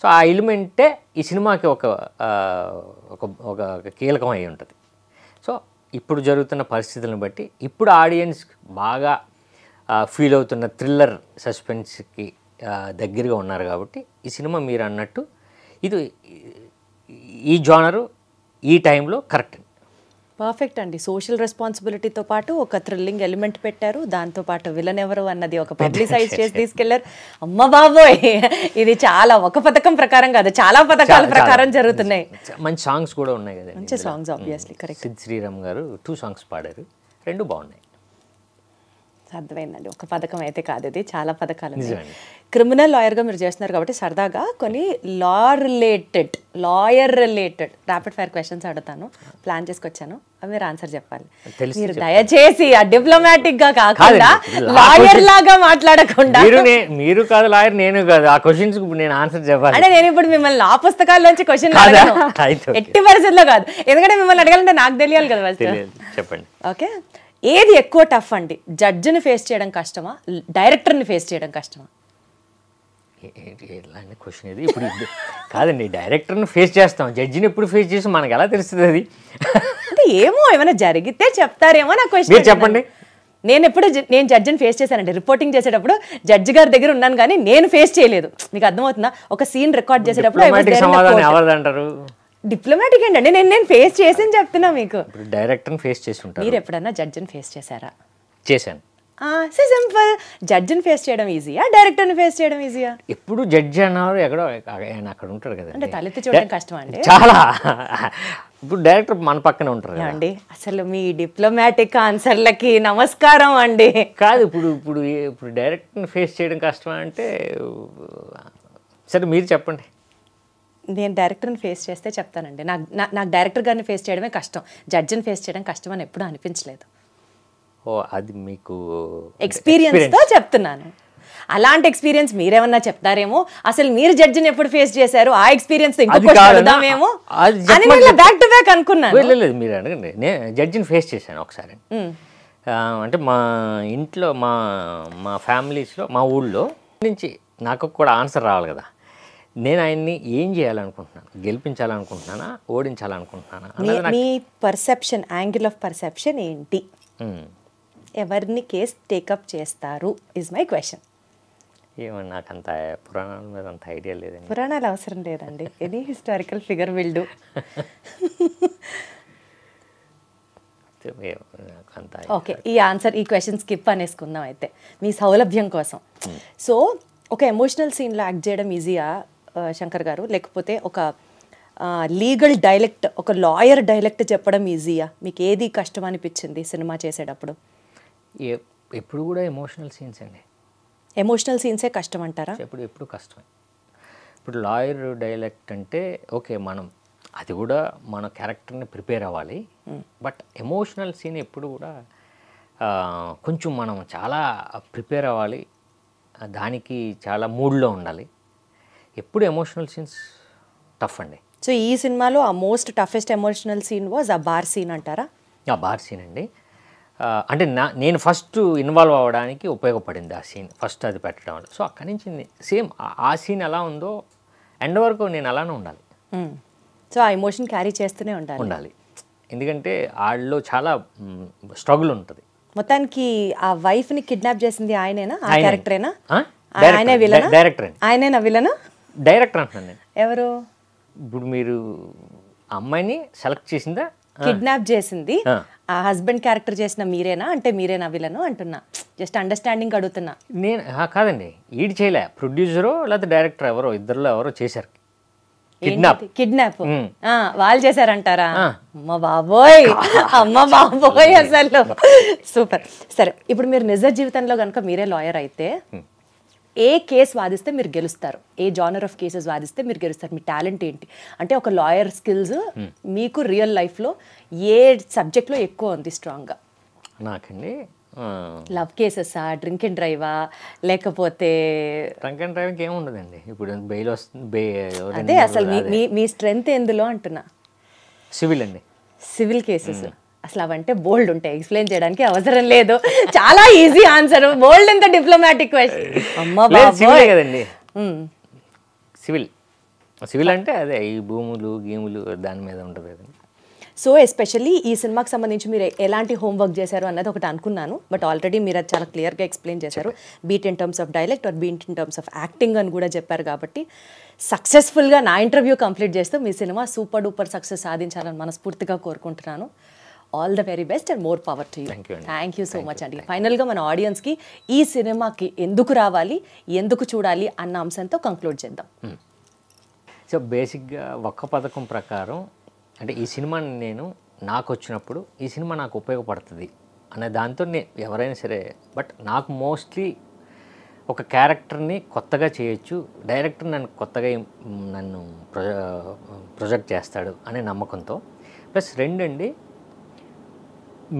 సో ఆ ఎలిమెంటే ఈ సినిమాకి ఒక ఒక కీలకం అయి ఉంటుంది. సో ఇప్పుడు జరుగుతున్న పరిస్థితులను బట్టి ఇప్పుడు ఆడియన్స్ బాగా ఫీల్ అవుతున్న థ్రిల్లర్ సస్పెన్స్కి దగ్గరగా ఉన్నారు కాబట్టి ఈ సినిమా మీరు అన్నట్టు ఇది ఈ జానరు ఈ టైంలో కరెక్ట్. పర్ఫెక్ట్ అండి. సోషల్ రెస్పాన్సిబిలిటీతో పాటు ఒక థ్రిల్లింగ్ ఎలిమెంట్ పెట్టారు, దాంతోపాటు విలన్ ఎవరు అన్నది ఒక పబ్లిసైజ్ చేసి తీసుకెళ్లారు. అమ్మ బాబోయ్, ఇది చాలా ఒక పథకం ప్రకారం కాదు, చాలా పథకాల ప్రకారం జరుగుతున్నాయి. మంచి సాంగ్స్ కూడా ఉన్నాయి కదా, మంచి songs obviously correct. Sid Sriram గారు 2 సాంగ్స్ పాడారు, 2 బాగున్నాయి. అర్థమైందండి, ఒక పథకం అయితే కాదు, ఇది చాలా పథకాలు. క్రిమినల్ లాయర్గా మీరు చేస్తున్నారు కాబట్టి సరదాగా కొన్ని lawyer related rapid fire questions అడుగుతాను. ప్లాన్ చేసుకొచ్చాను, అవి మీరు ఆన్సర్ చెప్పాలి. మీరు దయచేసి ఆ డిప్లొమాటిక్ గా కాకుండా లాయర్ లాగా మాట్లాడకుండా. మీరు కాదు లాయర్, నేను కాదు, ఆ క్వశ్చన్స్ నేను ఆన్సర్ చెప్పాలి. అంటే నేను ఇప్పుడు మిమ్మల్ని ఆ పుస్తకాల్లోంచి క్వశ్చన్ ఎట్టి పరిస్థితుల్లో కాదు, ఎందుకంటే మిమ్మల్ని అడగాలంటే నాకు తెలియాలి కదా. చెప్పండి. ఓకే, ఏది ఎక్కువ టఫ్ అండి? జడ్జిని ఫేస్ చేయడం కష్టమా, డైరెక్టర్ని ఫేస్ చేయడం కష్టమా? ఎలాంటి క్వశ్చన్ ఇది? ఇప్పుడు కాదండి, డైరెక్టర్ని ఫేస్ చేస్తాం, జడ్జిని ఎప్పుడు ఫేస్ చేసి మనకు ఎలా తెలుస్తుంది అది? అంటే ఏమో ఏమైనా జరిగితే చెప్తారేమో నా క్వశ్చన్. చెప్పండి. నేను జడ్జిని ఫేస్ చేశానండి. రిపోర్టింగ్ చేసేటప్పుడు జడ్జి గారి దగ్గర ఉన్నాను కానీ నేను ఫేస్ చేయలేదు. మీకు అర్థమవుతుందా? ఒక సీన్ రికార్డ్ చేసేటప్పుడు సమాధానం ఎవరిదంటారు? డిప్లొమాటిక్ ఏంటండి, నేను ఫేస్ చేసి చెప్తున్నా మీకు. డైరెక్టర్ని ఫేస్ చేసి ఉంటారు. మీరు ఎప్పుడన్నా జడ్జిని ఫేస్ చేశారా? చేశాను. సింపుల్. జడ్జిని ఫేస్ చేయడం ఈజీయా, డైరెక్టర్ని ఫేస్ చేయడం ఈజీయా? ఎప్పుడు జడ్జి అన్నారు ఎక్కడో అక్కడ ఉంటారు కదా, అంటే తలెత్తి చూడడం కష్టం అండి చాలా. ఇప్పుడు డైరెక్టర్ మన పక్కనే ఉంటారు అండి. అసలు మీ డిప్లొమాటిక్ ఆన్సర్లకి నమస్కారం అండి. కాదు, ఇప్పుడు డైరెక్టర్ని ఫేస్ చేయడం కష్టం అంటే సరే మీరు చెప్పండి. నేను డైరెక్టర్ని ఫేస్ చేస్తే చెప్తానండి. నాకు డైరెక్టర్ గారిని ఫేస్ చేయడమే కష్టం, జడ్జిని ఫేస్ చేయడం కష్టం అని ఎప్పుడూ అనిపించలేదు. ఓ, అది మీకు ఎక్స్పీరియన్స్తో చెప్తున్నాను. అలాంటి ఎక్స్పీరియన్స్ మీరేమన్నా చెప్తారేమో, అసలు మీరు జడ్జిని ఎప్పుడు ఫేస్ చేశారు, ఆ ఎక్స్పీరియన్స్ ఇంకొకమేమో అని బ్యాక్ టు బ్యాక్ అనుకున్నాను. లేదు, మీరు అడగండి. నేను జడ్జిని ఫేస్ చేశాను ఒకసారి. అంటే మా ఇంట్లో మా ఫ్యామిలీస్లో మా ఊళ్ళో నుంచి నాకు కూడా ఆన్సర్ రావాలి కదా. నేను ఆయన్ని ఏం చేయాలనుకుంటున్నాను, గెలిపించాలనుకుంటున్నానా, ఓడించాలనుకుంటున్నానా? మీ పర్సెప్షన్, యాంగిల్ ఆఫ్ పర్సెప్షన్ ఏంటి? ఎవరిని కేసు టేకప్ చేస్తారు ఇస్ మై క్వశ్చన్. ఏమన్నా నాకు అంత పురాణాల మీద అంత ఐడియా లేదండి. పురాణాలు అవసరం లేదండి, any historical figure will do. Okay, ఈ క్వశ్చన్ స్కిప్ అనేసుకుందాం అయితే మీ సౌలభ్యం కోసం. సో ఒక ఎమోషనల్ సీన్లో యాక్ట్ చేయడం ఈజీయా శంకర్ గారు, లేకపోతే ఒక లీగల్ డైలెక్ట్, ఒక లాయర్ డైలెక్ట్ చెప్పడం ఈజీయా? మీకు ఏది కష్టం అనిపించింది సినిమా చేసేటప్పుడు? ఎప్పుడు కూడా ఎమోషనల్ సీన్స్ అండి. ఎమోషనల్ సీన్సే కష్టం అంటారా? ఎప్పుడు కష్టమే. ఇప్పుడు లాయర్ డైలెక్ట్ అంటే ఓకే, మనం అది కూడా మన క్యారెక్టర్ని ప్రిపేర్ అవ్వాలి. బట్ ఎమోషనల్ సీన్ ఎప్పుడు కూడా కొంచెం మనం చాలా ప్రిపేర్ అవ్వాలి, దానికి చాలా మూడ్లో ఉండాలి. ఎప్పుడు ఎమోషనల్ సీన్స్ టఫ్ అండి. సో ఈ సినిమాలో ఆ most toughest emotional scene was ఆ బార్ సీన్ అంటారా? ఆ బార్ సీన్ అండి. అంటే నేను ఫస్ట్ ఇన్వాల్వ్ అవ్వడానికి ఉపయోగపడింది ఆ సీన్, ఫస్ట్ అది పెట్టడం వల్ల. సో అక్కడి నుంచి సేమ్ ఆ సీన్ ఎలా ఉందో ఎండ్ వరకు నేను అలానే ఉండాలి. సో ఆ ఎమోషన్ క్యారీ చేస్తూనే ఉండాలి. ఎందుకంటే వాళ్ళలో చాలా స్ట్రగుల్ ఉంటుంది. మొత్తానికి ఆ వైఫ్ని కిడ్నాప్ చేసింది ఆయనేనా? ఆ క్యారెక్టరేనా? ఆయనే విలనా? డైరెక్టర్. ఆయనేనా విలనా? డైరెక్టర్ అంటున్నాను నేను. ఎవరు? ఇప్పుడు మీరు అమ్మాయిని సెలెక్ట్ చేసిందా? కిడ్నాప్ చేసింది ఆ హస్బెండ్ క్యారెక్టర్ చేసిన మీరేనా? అంటే మీరేనా విలను అంటున్నా, జస్ట్ అండర్స్టాండింగ్ అడుగుతున్నా. నేను కాదండి, ఈడు చేయలే, ప్రొడ్యూసరో లేకపోతే డైరెక్టర్ ఎవరో ఇద్దరులో ఎవరో చేశారు కిడ్నాప్. వాళ్ళు చేశారంటారా? అమ్మ బాబోయ్, అసలు సూపర్. సరే, ఇప్పుడు మీరు నిజ జీవితంలో కనుక మీరే లాయర్ అయితే ఏ కేసు వాదిస్తే మీరు గెలుస్తారు? ఏ జానర్ ఆఫ్ కేసెస్ వాదిస్తే మీరు గెలుస్తారు? మీ టాలెంట్ ఏంటి? అంటే ఒక లాయర్ స్కిల్స్ మీకు రియల్ లైఫ్లో ఏ సబ్జెక్ట్లో ఎక్కువ ఉంది స్ట్రాంగ్గా? నాకండి లవ్ కేసెసా, డ్రింక్ అండ్ డ్రైవా, లేకపోతే? డ్రింక్ అండ్ డ్రైవింగ్ ఏముండదండి. ఇప్పుడు బెయిల్ వస్తుంది. అదే అసలు మీ స్ట్రెంగ్త్ ఎందులో అంటున్నా? సివిల్ అండి. సివిల్ కేసెస్ అసలు అవంటే బోల్డ్ ఉంటాయి, ఎక్స్ప్లెయిన్ చేయడానికి అవసరం లేదు, చాలా ఈజీ ఆన్సర్. బోల్డ్ ఎంత డిప్లొమాటిక్ క్వశ్చన్. అమ్మ బాబోయ్ కదండి, సివిల్ అంటే అదే ఈ భూములు గీములు దాని మీద ఉంటుంది కదండి. సో ఎస్పెషల్లీ ఈ సినిమాకి సంబంధించి మీరు ఎలాంటి హోంవర్క్ చేశారు అన్నది ఒకటి అనుకున్నాను, బట్ ఆల్రెడీ మీరు అది చాలా క్లియర్గా ఎక్స్ప్లెయిన్ చేశారు. Beat in terms of dialect or beat in terms of acting అని కూడా చెప్పారు. కాబట్టి సక్సెస్ఫుల్గా నా ఇంటర్వ్యూ కంప్లీట్ చేస్తూ మీ సినిమా సూపర్ డూపర్ సక్సెస్ సాధించాలని మనస్ఫూర్తిగా కోరుకుంటున్నాను. All the very best and more power to you. Thank you so much అండి. ఫైనల్గా మన ఆడియన్స్కి ఈ సినిమాకి ఎందుకు రావాలి, ఎందుకు చూడాలి అన్న అంశంతో కంక్లూడ్ చేద్దాం. సో బేసిక్గా ఒక్క పథకం ప్రకారం అంటే ఈ సినిమాని నేను నాకు వచ్చినప్పుడు ఈ సినిమా నాకు ఉపయోగపడుతుంది అనే దాంతో ఎవరైనా సరే, బట్ నాకు మోస్ట్లీ ఒక క్యారెక్టర్ని కొత్తగా చేయొచ్చు, డైరెక్టర్ నన్ను ప్రొజెక్ట్ చేస్తాడు అనే నమ్మకంతో. ప్లస్ రెండండి,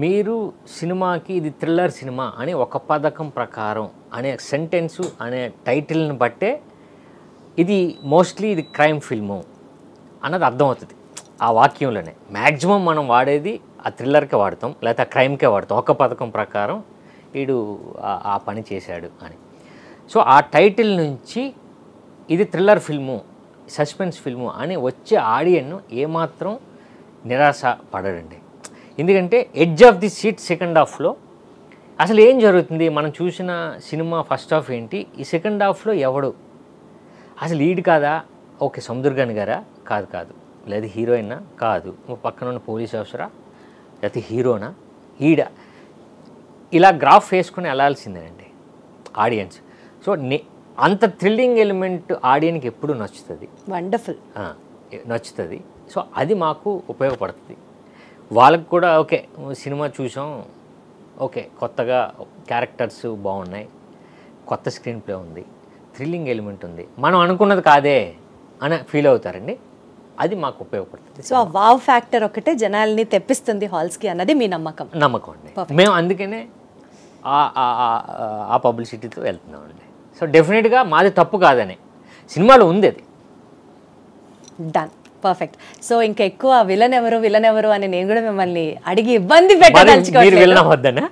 మీరు సినిమాకి ఇది థ్రిల్లర్ సినిమా అని ఒక పథకం ప్రకారం అనే సెంటెన్సు అనే టైటిల్ని బట్టే ఇది మోస్ట్లీ ఇది క్రైమ్ ఫిల్ము అన్నది అర్థమవుతుంది. ఆ వాక్యంలోనే మ్యాక్సిమం మనం వాడేది ఆ థ్రిల్లర్కే వాడతాం, లేకపోతే ఆ క్రైమ్కే వాడతాం. ఒక పథకం ప్రకారం వీడు ఆ పని చేశాడు అని. సో ఆ టైటిల్ నుంచి ఇది థ్రిల్లర్ ఫిల్ము, సస్పెన్స్ ఫిల్ము అని వచ్చే ఆడియన్ను ఏమాత్రం నిరాశ పడడండి. ఎందుకంటే edge of the seat second హాఫ్లో అసలు ఏం జరుగుతుంది, మనం చూసిన సినిమా ఫస్ట్ హాఫ్ ఏంటి, ఈ సెకండ్ హాఫ్లో ఎవడు అసలు లీడ్ కాదా, ఓకే సముద్రగాని గారా, కాదు, లేదా హీరోయినా కాదు, పక్కన ఉన్న పోలీస్ ఆఫీసరా, లేకపోతే హీరోనా, ఈడ ఇలా గ్రాఫ్ వేసుకుని వెళ్ళాల్సిందేనండి ఆడియన్స్. సో అంత థ్రిల్లింగ్ ఎలిమెంట్ ఆడియన్కి ఎప్పుడు నచ్చుతుంది, వండర్ఫుల్ నచ్చుతుంది. సో అది మాకు ఉపయోగపడుతుంది. వాళ్ళకు కూడా ఓకే సినిమా చూసాం, ఓకే కొత్తగా క్యారెక్టర్స్ బాగున్నాయి, కొత్త స్క్రీన్ ప్లే ఉంది, థ్రిల్లింగ్ ఎలిమెంట్ ఉంది, మనం అనుకున్నది కాదే అని ఫీల్ అవుతారండి. అది మాకు ఉపయోగపడుతుంది. సో ఆ వావ్ ఫ్యాక్టర్ ఒకటే జనాల్ని తెప్పిస్తుంది హాల్స్కి అన్నది మీ నమ్మకం అండి. మేము అందుకనే ఆ పబ్లిసిటీతో వెళ్తున్నామండి. సో డెఫినెట్గా మాది తప్పు కాదని సినిమాలో ఉంది అది. Done, perfect. సో ఇంకా ఎక్కువ విలన్ ఎవరు అని నేను కూడా మిమ్మల్ని అడిగి ఇబ్బంది పెట్టదలుచుకోవద్దు.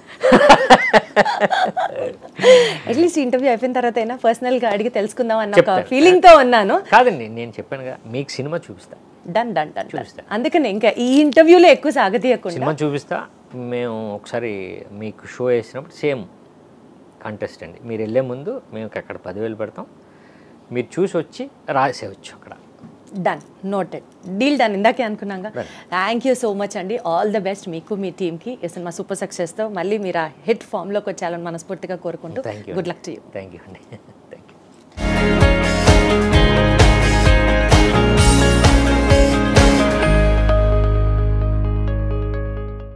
అట్లీస్ట్ ఇంటర్వ్యూ అయిపోయిన తర్వాత అయినా పర్సనల్గా అడిగి తెలుసుకుందాం అన్న ఒక ఫీలింగ్తో ఉన్నాను. కాదండి, నేను చెప్పానుగా మీకు సినిమా చూపిస్తా. డన్ చూపిస్తా. అందుకని ఇంకా ఈ ఇంటర్వ్యూలో ఎక్కువ సాగతీయకుండా సినిమా చూపిస్తా. మేము ఒకసారి మీకు షో వేసినప్పుడు సేమ్ కంటెస్ట్ అండి, మీరు వెళ్ళే ముందు మేము అక్కడ 10,000 పెడతాం, మీరు చూసి వచ్చి రాసేవచ్చు అక్కడ. Done, noted, deal done. ఇందాకే అనుకున్నాగా. థ్యాంక్ యూ సో మచ్ అండి. ఆల్ ద బెస్ట్ మీకు, మీ టీమ్కి. ఈ సినిమా సూపర్ సక్సెస్తో మళ్ళీ మీరు ఆ హిట్ ఫామ్లోకి వచ్చాలని మనస్ఫూర్తిగా కోరుకుంటూ good luck to you. Thank you అండి.